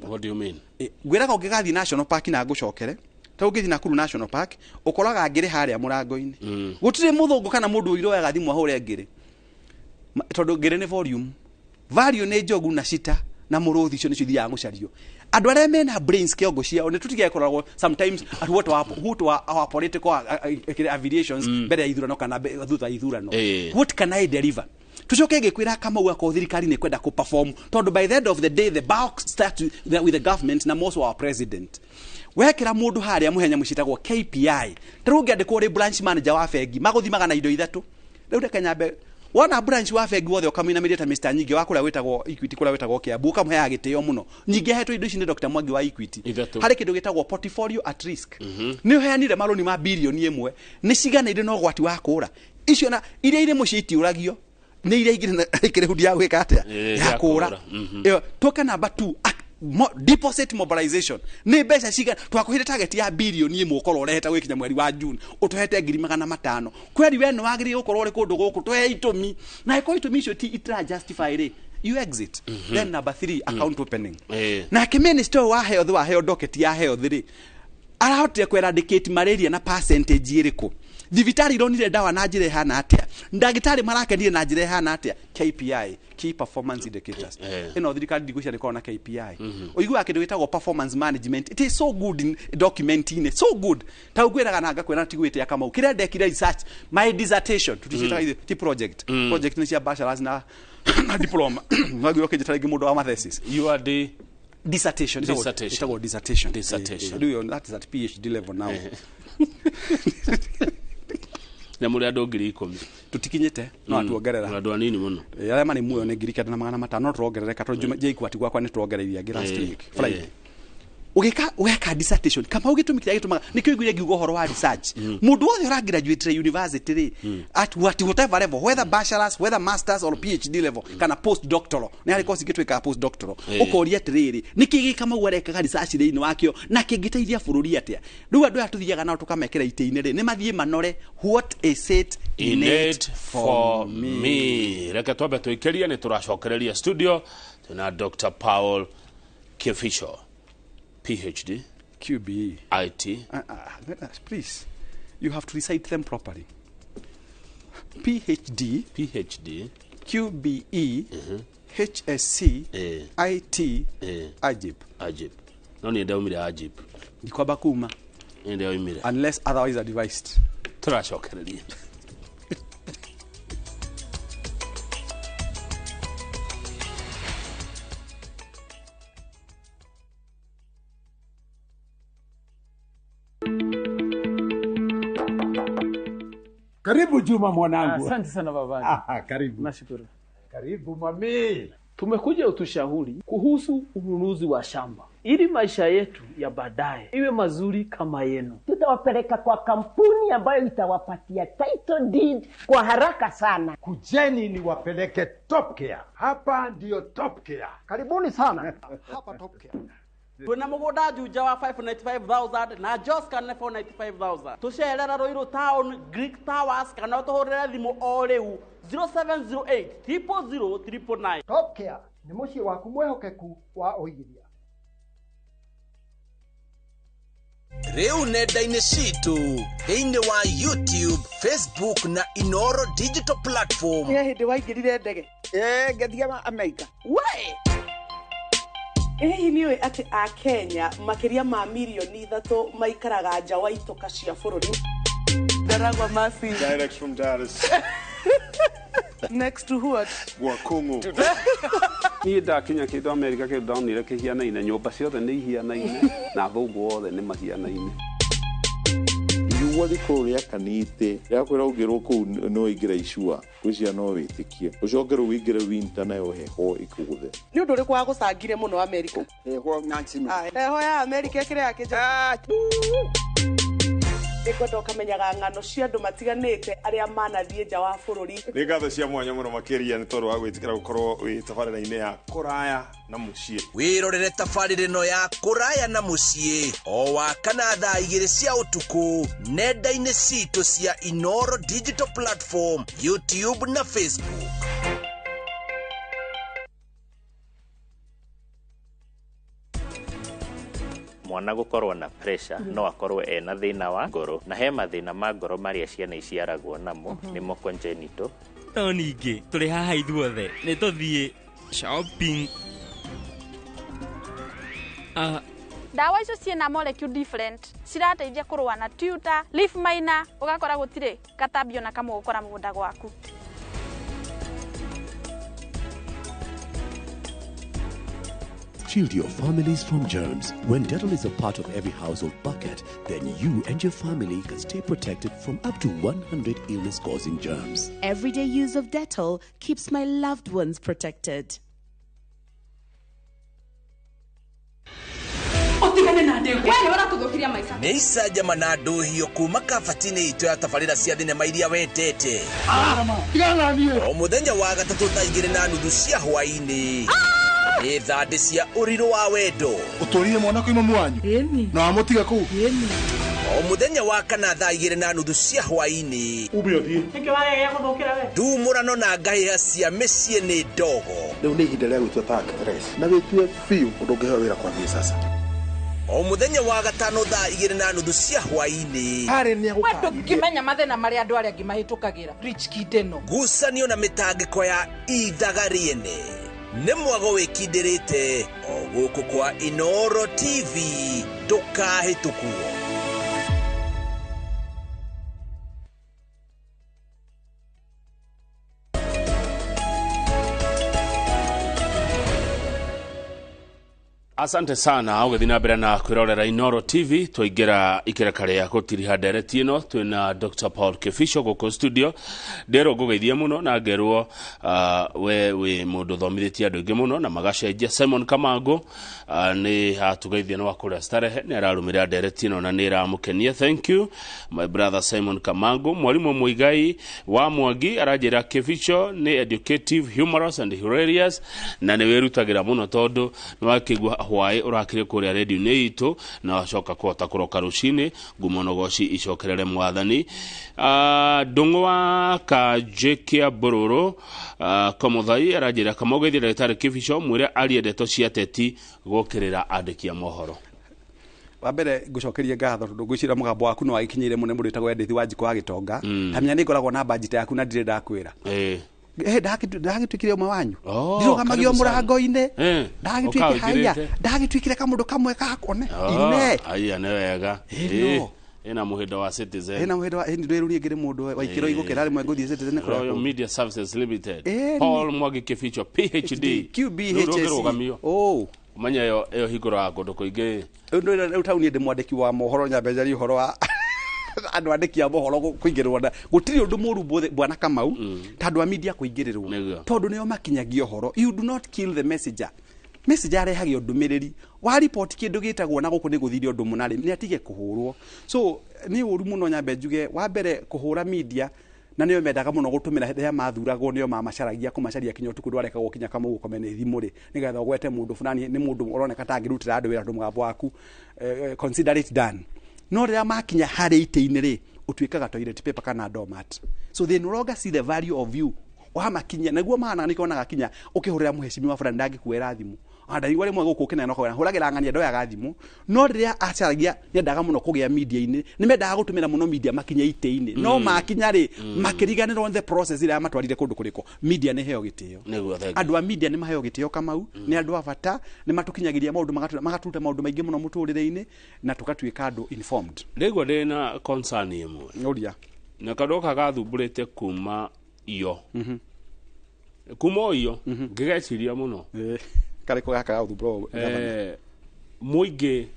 What do you mean? Gwiraga ungigathi national park na ngucokere ta ungithi Nakuru national park ukoraga ngiri haria murango-ini gutire muthungu kana mundu uiro ya gathimwa hore ngiri tondu ngiri ni volume value nĩ njogu na cita na mũrũthi icio nĩcio ithiaga gũcario andũ arĩa mena brains kĩongo ciao nĩ tũtigekoragwo sometimes at what our political affiliations mbere ya ithurano kana thutha ya ithurano what can I deliver tucoke ngĩkwĩra Kamau ako thirikari nĩ kwenda kũ perform tondũ by the end of the day the bulk starts with the government na most of our president wekera mũndũ harĩa mũhenya mũcitagwo KPI tarungi andĩkwo rĩ branch manager wa bengi magũthimaga na indo ithatũ rĩu reke nyambe wona branch wa bengi wothe ũkamũinamĩria ta Mr Nyingĩ wa kũrĩa wĩtagwo Equity kũrĩa wĩtagwo Kiambu ũkamũheaga gĩtĩo mũno Nyingĩ ahetwo indo ici nĩ Dr Mwangi wa Equity harĩ kĩndũ gĩtagwo portfolio at risk nĩ ũheanire maroni ma bilioni 1 nĩ ciganĩire na ũgwati wa kũũra icio na iria irĩ mũciĩ itiũragio nĩ iria ingĩ hundi ya gwĩka atĩa ya kũũra toka number 2 deposit mobilization nĩ mbeca ciga twakuhire target ya bilioni 1 ũkorwo ũrehete gwikinya mweri wa June ũtũhete 500,000 kweri we nĩ wagĩrĩire gũkorwo ũrĩ kũndũ gũkũ tũhe itũmi na ĩko itũmi icio ti itra justify you exit then number 3 account opening na minister wa health wa health docket ya health rĩ arahotire kweradicate malaria na percentage ĩrĩkũ thibitari ironire dawa na njĩra ihana atĩa ndagĩtarĩ marakenire na njĩra ihana atĩa KPI key performance indicators ino thirikari ndigũcia nĩkorwo na KPI ũiguaga kĩndũ gĩtagwo performance management it is so good in documenting it so good ta ũkwĩraga na ngakwĩra tigwĩte ya Kamau kĩrĩa ndekire research my dissertation tutishitaga ti project nĩ cia bachelors na diploma wagĩrĩirwo kĩnjĩta rĩngĩ mũndũ wa mathesis you are the dissertation that is at PhD level now na mũrĩ andũ ngiri 10 tutikinyite no atuongerera andũ anini mũno arĩa marĩ muoyo nĩ ngiri 9,500 no tuongerereka tondũ Jaikwati gwakwa nĩ tuongereire ngĩ last week Friday weka dissertation kama ũgĩtumikira gĩtumaga nĩkĩo iguire ngiuga ũhoro wa research mũndũ wothe ũra graduate university rĩ at whatever level whether bachelors whether masters or PhD level kana postdoctoral nĩ harĩ course igĩtwĩka postdoctoral ũkoria atĩrĩrĩ nĩkĩ Kamau arekaga research thĩinĩ wakĩo na kĩngĩteithia bũrũri atĩa rĩu andũ aya tũthiaga nao tũkamekĩra itĩ-inĩ rĩ nĩ mathiĩ manore what is it in it for me reke twambe twĩkĩrie nĩ tũracokereria studio tuna Dr. Paul Kibicho PhD, QBE, IT. Please, you have to recite them properly. PhD, QBE, HSC, IT, Ajib. No ni ndio umire Ajib. Ndiko bakuma. Ndio umire. Unless otherwise advised. Turashokereria. Karibu Juma mwanangu. Asante sana baba. Karibu. Nashukuru. Karibu mami. Tumekuja utushauri kuhusu ununuzi wa shamba ili maisha yetu ya baadaye iwe mazuri kama yenu. Tutawapeleka kwa kampuni ambayo itawapatia title deed kwa haraka sana. Kujeni ni wapeleke Top Care. Hapa ndio Top Care. Karibuni sana. Hapa Top Care. Tuna mugoda juja wa 595,000 na Jos kana 495,000 tusherera Roiro Town Greek Towers kana tuhorera thimu o riu 0708 000 Top Care ni muciĩ waku mwehokeku wa ũigithia. Rĩu nenda-inĩ citũ thĩinĩ wa YouTube, Facebook na Inoro Digital Platform. Nĩ hĩndĩ waingĩrire ndege ngathiĩ Amerika. We nĩ ati a Kenya makiria ma milioni 3 maikaraga nja wa itoka cia bũrũri. Ndaragwa Masi. Direct from Dallas. Next to what? Wakungu. Niĩ ndakinya kĩndũ Amerika kĩndũ ndonire kĩhianaine nyũmba ciothe nĩ ihianaine na athũngũ othe nĩ mahianaine. Igua thikũ rĩa kanite yakwĩra ũngĩrwo kũu no ingĩra icua gwĩcia no wĩtĩkie ũcoke rĩu wĩingĩre winter nayo heho ĩkũgũthe. Nĩ ũndũ ũrĩkũ wa gũcangire mũno Amerika? Heho Nancy. Heho ya Amerika kĩrĩa kĩnja. Nĩkwenda ũkamenyaga ng'ano cia andũ matiganĩte arĩa manathiĩ nja wa bũrũri. Nĩ ngatho cia mwanya mũno makĩria nĩ tondũ wa gwĩtĩkĩra gũkorwo wĩ tabarĩra-inĩ ya kũraya na mũciĩ. Wĩrorere tabarĩra ĩno ya kũraya na mũciĩ o wakana thaa 2 cia ũtukũ nenda-inĩ citũ cia Inoro Digital Platform, YouTube na Facebook. Mwana gukorwo na pressure no akorwo ena thina wa ngoro na he mathina ma ngoro maria ciana iciaragwo namo nimo congenital. No ningĩ tũrĩ haha ithuothe nĩ tũthiĩ shopping. Dawa icio ciena molecule different cirateithia kurwa na tutor leaf miner ugakora gutire katabio na kamwe gukora mugunda gwaku. Shield your families from germs. When Dettol is a part of every household bucket, then you and your family can stay protected from up to 100 illness-causing germs. Everyday use of Dettol keeps my loved ones protected. nä icanjama na ndå hio kuma kabatini itå ya tabarä cia thinema iria wendete o må thenya wa gatatå thaa 2:30 cia hwainä nä thandä cia å rirå wa wendo å tå rire mwana kå imå wanyu na wamå tiga kå o må thenya wa kana thaa 2:30 cia hwainä ndumå rano na ngahä ha cia mä ciä nä ndogo rä u nä ihinda rä a gwä tua na wä tue biå å ndå å ngä heo wä ra kwambia sasa o muthenya wa gatano thaa 2:30 cia hwainĩ wendo ngimenya mathĩna marĩa andũ arĩa angĩ mahĩtũkagĩra Rich Kideno ngucanio na mĩtangĩko ya ithaga rĩene nĩ mwago wĩkindĩrĩte o gũkũ kwa Inooro TV ndũkahĩtũkuo. Asante sana ugithina mbere na kwirorera Inooro TV twaingira ikereka ria gutiriha ndereti ino twina Dr. Paul Kibicho guku studio ndero gugeithia muno na ngerwo we mundu thomithitie andu ingi muno na magacenjia Simon Kamango ni hatugeithia no akuria starehe ni ararumira ndereti ino na ni ramukenia. Thank you my brother Simon Kamango. Mwalimu Muigai wa Mwangi arajira Kibicho ni educative, humorous and hilarious na ni werutagira muno tondu ni wakigwa hwae urakire kuria radio ni itu na wacoka kuota kuroka rucini ngumonogoci icokerere mwathani. Ndungwa ka jekia bororo komuthai arajira kamogeithia ndagitari Kibicho mwire arie ndeto cia teti gukirira andikia mohoro. Wambere ngucokerie ngatho tondu ngwicira mugambo waku no wagikinyire mune mundu itagwo Edith Wanjiku wa Gitonga tamenya ni ngoragwo na budget yaku na ndire ndakwira ndagitwikire umwe wanyu ndirugamagio murango-ine ndagitwikire haya ndagitwikire kamundu kamwe gakone ine aya ne wega ina muhindo wa Citizen ina muhindo wa ndwerurie ngire mundu wa ikiro igukira rimwe nguthie Citizen kora Royal Media Services Limited Paul Mwangi Kibicho PhD QBHSC manya yo higura kundu kuingi ndu tauni ndi mwandiki wa mohoro nyambejari uhoro wa andu andikia mohoro kuingirwo na gutiri undu muru bwana Kamau tandu a media kuingirirwo tondu nio makinyagio horo. You do not kill the messenger. Messenger arehagio ndumiriri wa report kindu gitagwo na guku ni guthirio ndu munari ni atige kuhurwo. So ni uru muno nyambe njuge wa mbere kuhura media na niyo mendaga muno gutumira hethia mathuragwo niyo mamacaragia kumacaria kinya utuku ndwareka gukinya kama gukomene thimuri nigetha gwete mundu fulani ni mundu uroneka tangirutira andu wira ndu mugambo waku consider it done. No rĩa makinya harĩ ite-inĩ rĩ ũtuĩkaga toilet paper kana doormat. So they no longer see the value of you. Wamakinya naguo maana nikonaga kinya ukihurira muheshimiwa fulani ndangĩkuĩra thimũ ndaigua rĩmwe gũkũ kĩnene no kwera hũragĩra ng'ania ndoyaga thimũ. No rĩrĩa acaragia nĩendaga mũno kũgĩa media-inĩ nĩmendaga gũtũmĩra mũno media makinya ite-inĩ no makinya rĩ makĩriganĩrwo on the process ĩrĩa matwarire kũndũ kũrĩkũ. Media nĩ heo gĩtĩo. Andũ a media nĩ maheo gĩtĩo Kamau nĩ andũ a bata nĩ matukinyagĩria maũndũ magatuta maũndũ maingĩ mũno mũtũrĩre-inĩ na tũkatuĩka andũ informed. Rĩgwa ndĩna concern ĩmwe ũria na kadoka gathumburĩte kuma iyo kuma iyo ngĩgeciria mũno kariko gaka gauthu bro muingi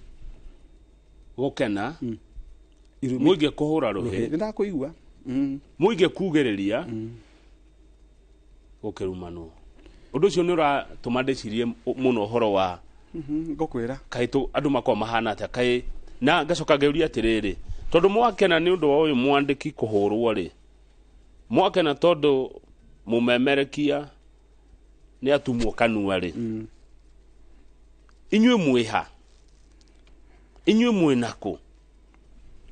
gukena muingi kuhura ruhi ndakuigua muingi kugiriria gukirumano undu ucio ni uratuma ndicirie muno horo wa ngokwira kaitu andu makwa mahana ata kai na ngacoka ngeuria atiriri tondu mwakena ni undu wa uyu mwandiki kuhurwo ri mwakena tondu mumemerekia ni atumwo kanua ri inywe mwiha inywe mwinako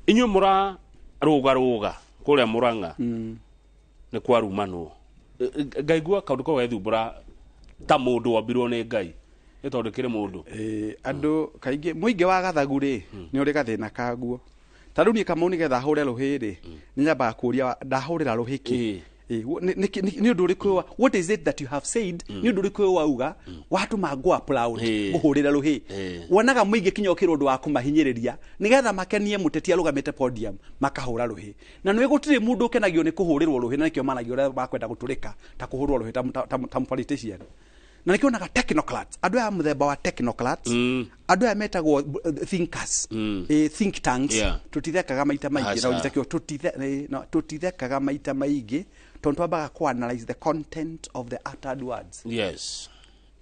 inywe mura ruga kuria Murang'a ni kwa rumanwo ngaigua kaundu ko gethumbura ta mundu wambirwo ni Ngai itondekire mundu andu kaingi muingi wa gathagu ri ni uri gathina kaguo taru ni Kamau ni getha hure ruhiri ni nyamba kuria ndahurira ruhiki ni undu uriku what is it that you have said ni undu uriku wauga watu magwa proud guhurira ruhi wonaga muingi kinya ukiro undu wa kumahinyiriria nigetha makenie muteti arugamite podium makahura ruhi na nwe gutire mundu ukenagio ni kuhurirwo ruhi na nikio managio ria bakwenda guturika ta kuhurwo ruhi ta politician na nikio naga technocrats andu ya muthemba wa technocrats andu ya metagwo thinkers think tanks tutithekaga maita maingi na ujitakio tutithekaga maita maingi tondu ambaga ku analyze the content of the uttered words. Yes.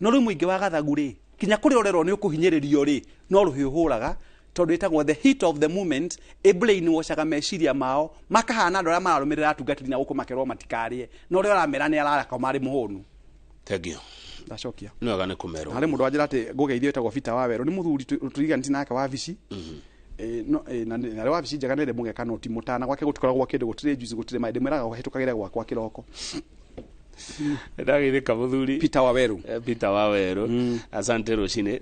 No ri muingi wa gathagu ri kinya kuri orero ni ukuhinyiririo ri no ruhi uhuraga tondu itagwo the heat of the moment brain washaga meciria mao makahana andu aria mararumirira atungatiri na guku makerwo matikarie no ri oramera ni araraka mari muhunu. Thank you. Ndacokia no agane kumero hari mundu wajira ati ngugeithio etagwo Peter Waweru ni muthuri turiganiti nake wa vici na wa vici njagana ire mugeka no ti mutana gwake gutikoragwo kindu gutire juice gutire maide mweraga guhitukagire gwakwa kiroko ndagithika muthuri Peter Waweru asante rucine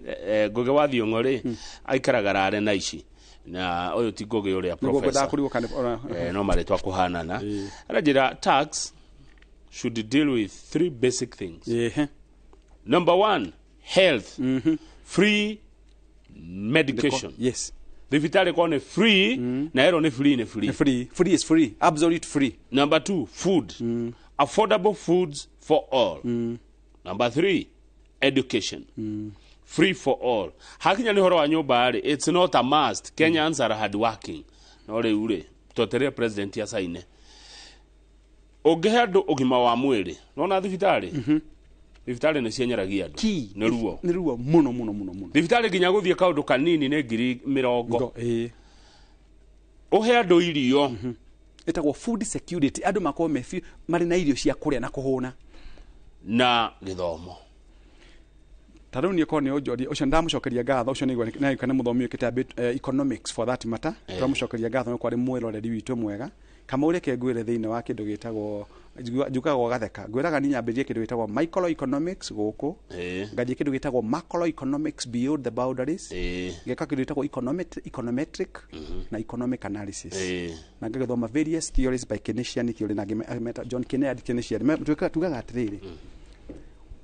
nguge wa thiongo ri aikaraga rare na ici na uyu ti nguge uria professor no maritwa kuhanana arajira tax should deal with 3 basic things. Number 1, health. Free medication. Yes. Thibitari kwa ni free na ero ni free. Free is free. Absolute free. Number 2, food. Affordable foods for all. Number 3, education. Free for all. Hakinya ni horo wa nyumba ari, it's not a must. Kenyans are hard working. Nore ure. Totere president ya saine. Ogehandu ugima wa mwiri. Nona thibitari? Thibitari ni cienyeragia andu. Ni ruo muno. Thibitari ginya guthie kaundu kanini ne 20,000. Uhe andu irio. Etagwo food security. Andu makoo mari na irio cia kuria na kuhuna na githomo. Tariu ni ko ni ojori ucio ndamucokeria gatho ucio ni na kana muthomi ukite economics for that matter. Turamucokeria gatho ni kwari mwiroreri witu mwega kama uri ke ngwire thiine wa kindu gitagwo njugagwo gatheka ngwiraga ni nyambirie kindu gitagwo microeconomics guku ngathie kindu gitagwo macroeconomics beyond the boundaries ngeka kindu gitagwo econometric na economic analysis na ngagithoma various theories by Keynesian theory na John Keynesian tugaga atiriri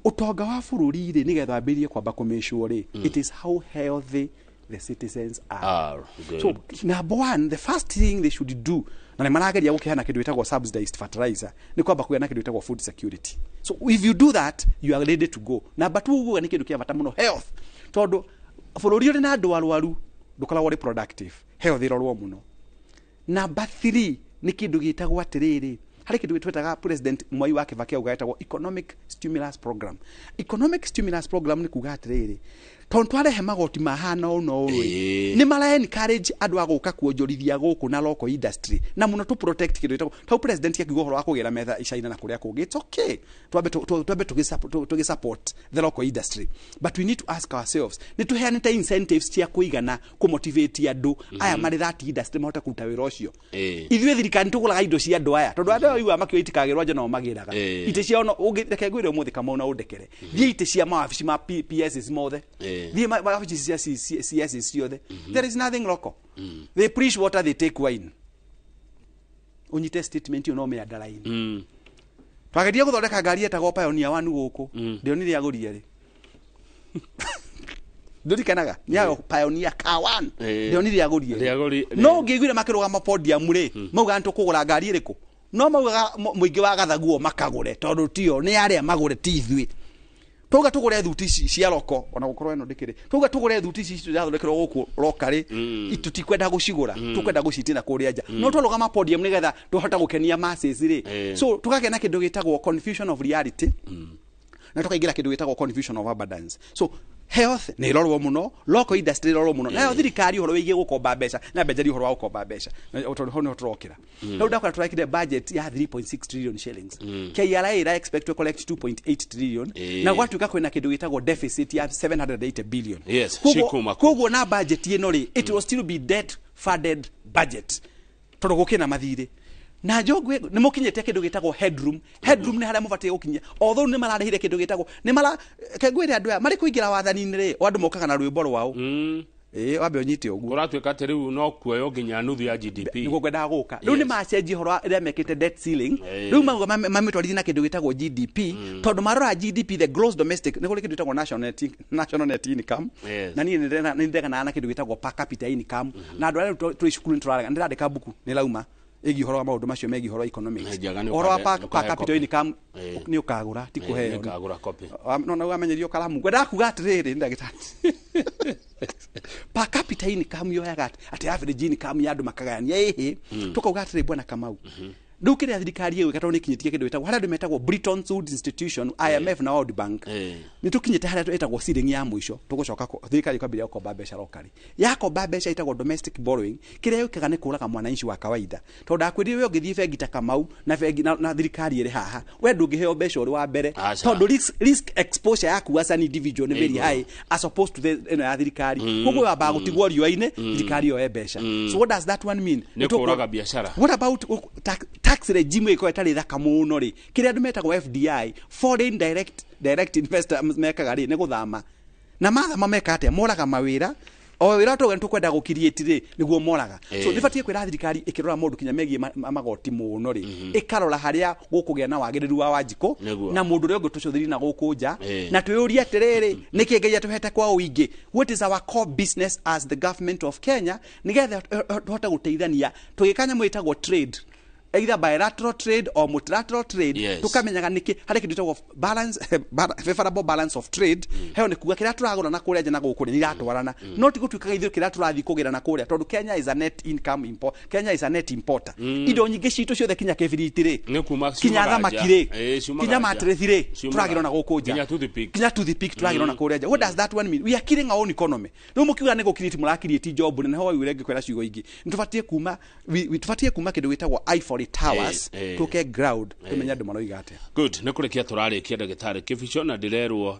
utonga wa bururi ri nigetha ambirie kwamba kumeshwo ri it is how healthy the citizens are. So number 1, the first thing they should do na marageria gukiana kindu gitagwo subsidized fertilizer ni kwamba kugana kindu gitagwo food security. So if you do that you are ready to go. Number 2 ni kindu kia bata muno health tondu bururi ri na andu arwaru dukoragwo ri productive health irorwo muno. Number 3 ni kindu gitagwo atiriri hari kindu twetaga president Mwai wa Kibaki ugaetagwo economic stimulus program. Economic stimulus program ni kuga atiriri tondu arehe magoti mahana uno ni mara encourage andu aguka kuonjorithia guku na local industry na muno to protect kindu gitagwo tau president akiuga horo akugira metha icaina na kuria kungi. It's okay twambe to support the local industry but we need to ask ourselves ni tuheane ta incentives cia kuigana ku motivate andu aya mari that industry mahota kuruta wira ucio ithuĩ thirikari tuguraga indo cia andu aya tondu andu ayu amakio itikagirwa nje no magiraga ite cia ono ungireke gwire umuthi kama una undekere thie ite cia mawabici ma PSs mothe thie mawabici cia CS ciothe there is nothing local they preach water they take wine unyite statement you know me underline twageria guthondeka ngari etagwo Pioneer 1 guku ndionire agurire ri ndurikanaga nyago Pioneer car 1 ndionire agurire no ngiguire makirugama podium ri mauga ntu kugura ngari iriku no mauga muingi wa gathaguo makagure tondu tio ni aria magure ti ithui tuga tugure thuti cia roko ona gukorwo eno ndikire tuga tugure thuti ici irathondekero guku rokari itutikwenda gucigura tukwenda gucitina kuria nja no turugama podium nigetha tuhota gukenia masses ri so tugakena kindu gitagwo confusion of reality na tukaingira kindu gitagwo confusion of abundance. So health ni irorwo muno local industry irorwo muno nayo thirikari horo wigie gukomba mbeca na benjari horo wa gukomba mbeca hono turokira no ndakora turakire budget ya 3.6 trillion shillings KRA ira expect to collect 2.8 trillion na gwatuka kwena kindu gitagwo deficit ya 780 billion. Yes, koguo na budget ino ri it will still be debt funded budget tondu gukina mathire na njogwe ni mukinyete kindu gitagwo headroom ni haria mubatie gukinya although ni mararehire kindu gitagwo ni mara kengwire andu mari kuingira wathani-ini ri andu mokaga na rwimbo rwao wabe onyite oguo uratuika ati riu no kuoyo nginya nuthu ya GDP niguo ngwenda guka riu ni macenji horo ria mekite debt ceiling riu mago mamitwarithi na kindu gitagwo GDP tondu marora GDP the gross domestic niguo kindu gitagwo national net income na ni ndega na kindu gitagwo per capita income na andu aria twi cukuru nturarega ndirandika buku ni lauma igi horo wa maundu macio megi horo economics horo wa per capita income ni ukagura ti kuheo ukagura copy no na wamenyerio kalamu ngwenda kuga atiriri ndagitari per capita income yo yaga ati average income ya andu makagania ehe tukauga atiri bwana Kamau riu kiria thirikari iyo ikatwo nikinyitie kindu gitagwo haria andu metagwo Bretton Woods Institution IMF na World Bank ni tukinyite haria etagwo ceiling ya mwisho tugucoka thirikari kwambia gukomba mbeca lokali yakomba mbeca itagwo domestic borrowing kiria yukaga ni kuraga mwananchi wa kawaida tondu akwiri we ngithie bengi ta Kamau na bengi na thirikari iri haha we ndungiheo mbeca uri wa mbere tondu risk exposure yaku as an individual ni very high as opposed to the ya thirikari koguo wamba gutigwo riũa-inĩ thirikari yo mbeca so what does that one mean ni kuraga biashara what about tax regime iko etari thaka muno ri kiria andu metagwo FDI foreign direct investor mekaga ri ni guthama na mathama meka atia moraga mawira o wira to gantu kwenda gukiriate ri niguo moraga so nibatie kwira thirikari ikirora mundu kinya megie magoti muno ri ikarora haria gukugia na wagiriru wa Wanjiko na mundu ri ngutucuthiri na gukunja na twiyuria atiriri niki ngai atuhete kwa uingi what is our core business as the government of Kenya nigetha tuhota guteithania tugikanya mwitagwo trade either bilateral trade or multilateral trade tukamenyaga niki hari kindu gitagwo balance favorable balance of trade heo ni kuga kiria turagura na kuria na guku ni iratwarana no ti gutuikaga ithuĩ kiria turathi kugira na kuria tondu Kenya is a net income import Kenya is a net importer indo nyingi citu ciothe kinya kibiriti ri kinya thamaki ri kinya matirithi ri turagira na guku nja kinya toothpick turagira na kuria nja what does that one mean we are killing our own economy no mukiuga ni gukiriti murakiriti job ni ho wire ngikwera ciugo ingi nitubatie kuma kindu gitagwo ivory towers tuke ground tumenya ndu maroiga atia good ne kurekia turarikia ndagitari Kibicho na ndirerwo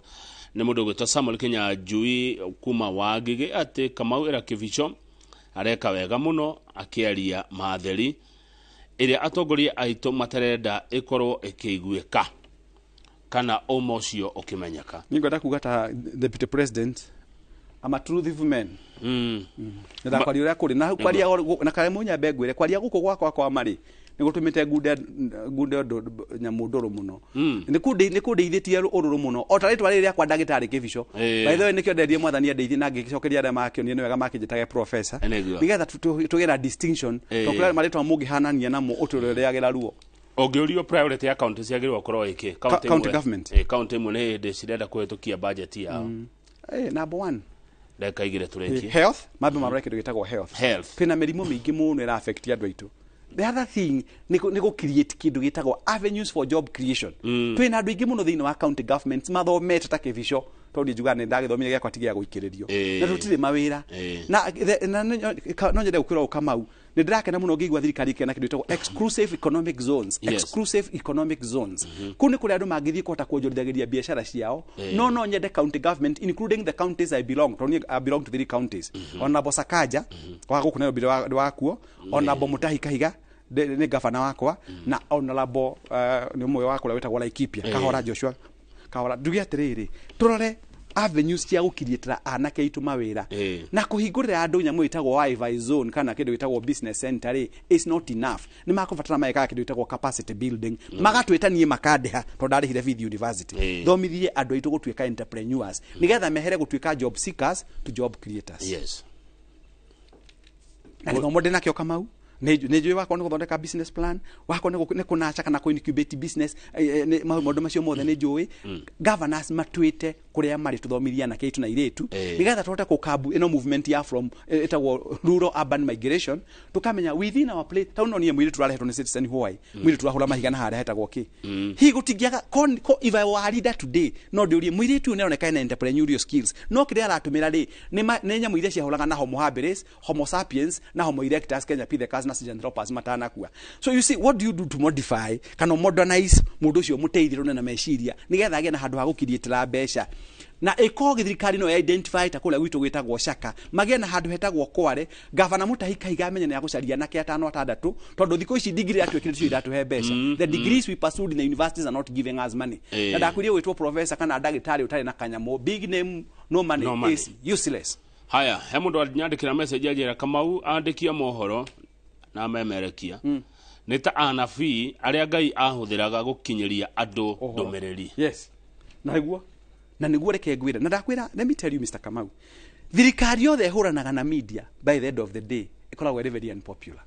ni mundu gwitwa Samuel Kenya Njui kuma Wagige ati Kamau era Kibicho areka wega muno akiaria matheri iria atongoria aito materenda ikorwo ikiguika kana omocio ukimenyeka ningwenda kuga ta deputy president ama truthful man nda kwari uria kuri na kwaria na kare munya begwire kwaria guko gwakwa kwa mari nigutumite gunde nyamudoro muno nikudeithitie ururu muno o tari twari ria kwa ndagitari Kibicho by the way nikio nderie mwathani ndeithie na ngicokeria aria makionio ni wega makinjitage professor nigetha tugira distinction tokira maritwa mugi hanania namo uturereagira ruo Ogiorio priority account ciagirwo korwo iki county government county imwe ni hinde cirenda kuhitukia budget yao number 1 ndeka igire turekie health mabe marore kindu gitagwo health kwina mirimo mingi muno ira affect andu aitu the other thing ni go create kindu gitagwo avenues for job creation twina andu ingi muno thiini wa county governments mathomete ta Kibicho tondu njuga ni ndagithomire gya kwatigia guikiririo na tutire mawira na no nyende ukira Kamau ni ndirakena muno ngigwa thirikari kena kindu gitagwo exclusive economic zones kuni kuri andu magithii kota kuonjorithagiria biashara ciao no nyende county government including the counties I belong to 3 counties Honorable Sakaja wa guku nayo biro wakuo Honorable Mutahi Kahiga ni gavana wakwa na Honorable ni mwe wakwa wetagwo Laikipia Kahora Joshua Kahora ndugi atiriri turore avenues cia gukirietera anake aitu mawira na kuhingurira andu nyamu itagwo Wi-Fi zone kana kindu gitagwo business center is not enough ni makubatara maika kindu gitagwo capacity building magatwetanie makandeha tondu arihire Vithi University thomithie andu aitu gutuika entrepreneurs nigetha mehere gutuika job seekers to job creators na ngomo ndina kio Kamau nejo wako ni guthondeka business plan wako ni kunacha kana incubate business maundu macio mothe ni njui governors matwite kuria mari tuthomithia na keitu na iretu nigetha tuhote kukabu ino movement ya from etagwo rural urban migration tukamenya within our place tauno nie mwiri turarehetwo ni citizen Hawaii mwiri turahura mahiga na haria hetagwo ki hi gutingiaga if I were leader today no ndiurie mwiri tu neoneka na entrepreneurial skills no kiria aratumira ri ni nyamu iria ciahuraga na homo habilis homo sapiens na homo erectus Kenya pithecus na Sahelanthropus matanakua so you see what do you do to modify kana modernize mundu ucio muteithirwo na meciria nigetha agie na handu ha gukirietera mbeca na eko thirikari no identify ta kula witu gwitagwo Shaka magie na handu hetagwo Kware governor Mutahi Kahiga amenye na yagucaria na 5-6 tondu thiko ici degree atwekirite iratu he mbeca the degrees we pursued in the universities are not giving us money na ndakurie witwo professor kana ndagitari utari na kanyamo big name no money is useless haya he mundu anyandikira message ajira Kamau andikia mohoro na memerekia nĩ ta anabii arĩa Ngai ahũthĩraga gũkinyĩria andũ ndũmĩrĩri. Yes. Na niguo reke ngwĩre na ndakwĩra, let me tell you Mr. Kamau, thirikari yothe hũranaga na media by the end of the day ikoragwo very unpopular.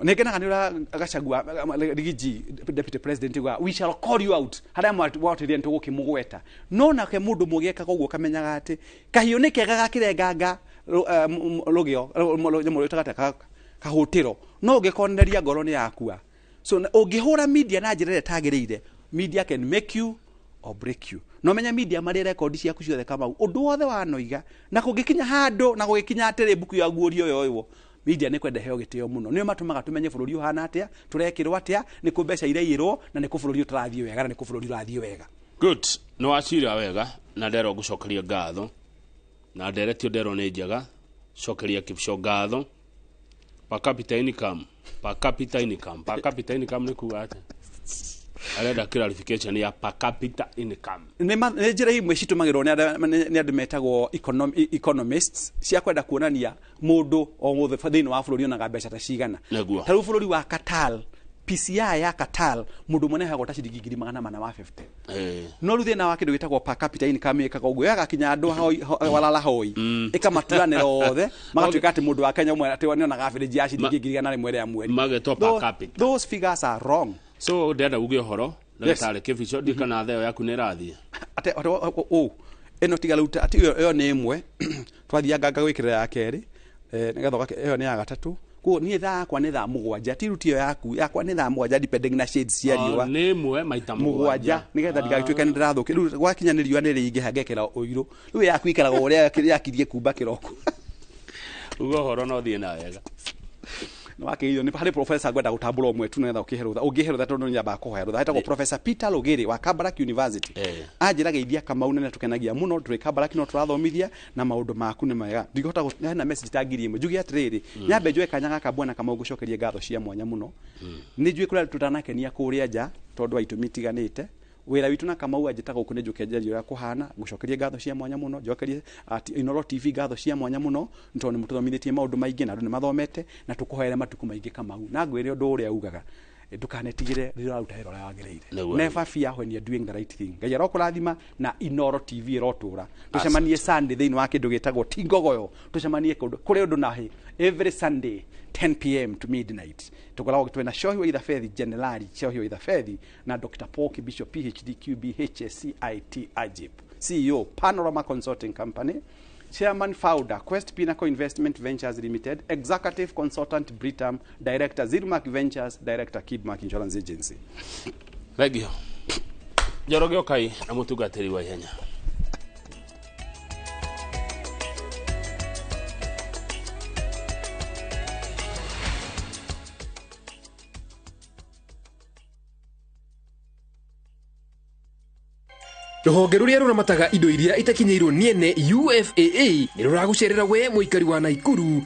Nekenaga nĩ agacagua Rigiji deputy president wa we shall call you out harĩa mwatiria ntũgũkĩmũgweta no nake mũndũ mũgĩekaga ũguo kamenyaga atĩ kahiũ nĩ kega gakĩrenganga rũgĩo mũrĩtagata kahũtĩro no ũngĩkonereria ngoro nĩ yakua. So ũngĩhũra media na njĩra ĩrĩa ĩtagĩrĩire, media can make you or break you. No menya media marĩ record ciaku ciothe Kamau ũndũ wothe wanoiga na kũngĩkinya handũ na gũgĩkinya atĩrĩ buku ya guorio yoyo media nĩ kwenda heo gĩtĩo mũno. Nĩo matũmaga tumenye bũrũri ũhana atĩa, tũrekĩrwo atĩa, nĩ kũ mbeca ireirwo na nĩ kũ bũrũri ũtarathiĩ wega na nĩ kũ bũrũri ũrathiĩ wega. Good. No wacira wega na ndero ngũcokeria ngatho na nderetio ndero nĩ njega, cokeria Kibicho ngatho. Per capita income nĩ kuga atĩa? Arenda clarification ya per capita income. Nĩ njĩra imwe citumagĩrwo nĩ andũ metagwo economists cia kwenda kuonania mũndũ o wothe thĩinĩ wa bũrũri onaga mbeca ta cigana. Ta rĩu bũrũri wa Qatar, PCI ya Qatar mũndũ mũnene hagwo ta ciringi 450. No rĩu thĩna wa kĩndũ gĩtagwo per capita income ĩkaga ũguo yagakinya andũ walala hoi ĩkamaturanĩra othe magatuĩka atĩ mũndũ wa Kenya ũmwe atĩ nĩonaga average ya ciringi 100 rĩa mweri. Magetwo per capita. Those figures are wrong. So ndenda uge horo ndagĩtarĩ Kibicho ndikana theo yaku nĩ rathiĩ. Eno tiga rĩu ati ĩyo nĩ ĩmwe twathianga gwĩkĩrĩra ya kerĩ nĩgetha ĩyo nĩ ya gatatũ. Ko niĩ thaa yakwa nĩ thaa 7 ti ruti ĩyo yakwa nĩ thaa 7 depending na shades cia riũa. Nĩ ĩmwe maita 7 nĩgetha ndigagĩtuĩke nĩ ndĩrathũkia. Rĩu gwakinya nĩ riũa nĩ rĩingĩha ngekĩra ũirũ. Rĩu yaku ikaraga ũrĩa yakirie kumba kĩroko. Ugo horo no thiĩ na wega. Wakĩirio nĩ harĩ professor gwenda gũtambũra ũmwe tu nĩgetha ũkĩherũtha ũngĩherũtha tondũ nyamba kũherũtha hetagwo Professor Peter Logere wa Kabarak University. Anjĩra geithia Kamau nene tũkenagia mũno tũrĩ Kabarak no tũrathomithia na maũndũ maku nĩ mega. Ndingĩhota kũheana message ta ngiri ĩmwe njuge atĩrĩrĩ nyambe njoe kanya gaka bwana Kamau gũcokeria ngatho cia mwanya mũno. Nĩ njũĩ kũrĩa tũtanakenia kũrĩa nja tondũ wa itũmi itiganĩte. Wĩra witũ na Kamau anjĩtaga gũkũ nĩ njũkenjerio ya kũhana gũcokeria ngatho cia mwanya mũno njokerie Inoro TV ngatho cia mwanya mũno tondũ nĩ mũtũthomithĩtie maũndũ maingĩ na andũ nĩ mathomete na tũkũhoera matukũ maingĩ Kamau na ngwĩre ũndũ ũrĩa ugaga ndukanetigĩre rĩrĩa ũruta wĩra ũrĩa wagĩrĩire. Never fear when you're doing the right thing. Ngai arokũrathima na Inoro TV ĩrotũra. Tũcemanie Sunday thĩinĩ wa kĩndũ gĩtagwo Tingogoyo. Tũcemanie kũrĩ ũndũ nahi every Sunday 10 p.m. to midnight. Tukoragwo twina Shohi wa Ithabethi Generali Shohi wa Ithabethi na Dr. Paul Kibicho PhD QB HSCIT AJIP CEO Panorama Consulting Company, Chairman Founder Quest Pinnacle Investment Ventures Limited, Executive Consultant Britam, Director Zirmark Ventures, Director Kidmark Insurance Agency. Regio Joroge Okai na mutungatĩri wa ihenya. Rũhonge rũrĩa rũramataga indo iria itakinyĩirwo nĩ ene UFAA nĩ rũragucerera we mũikari wa Naikuru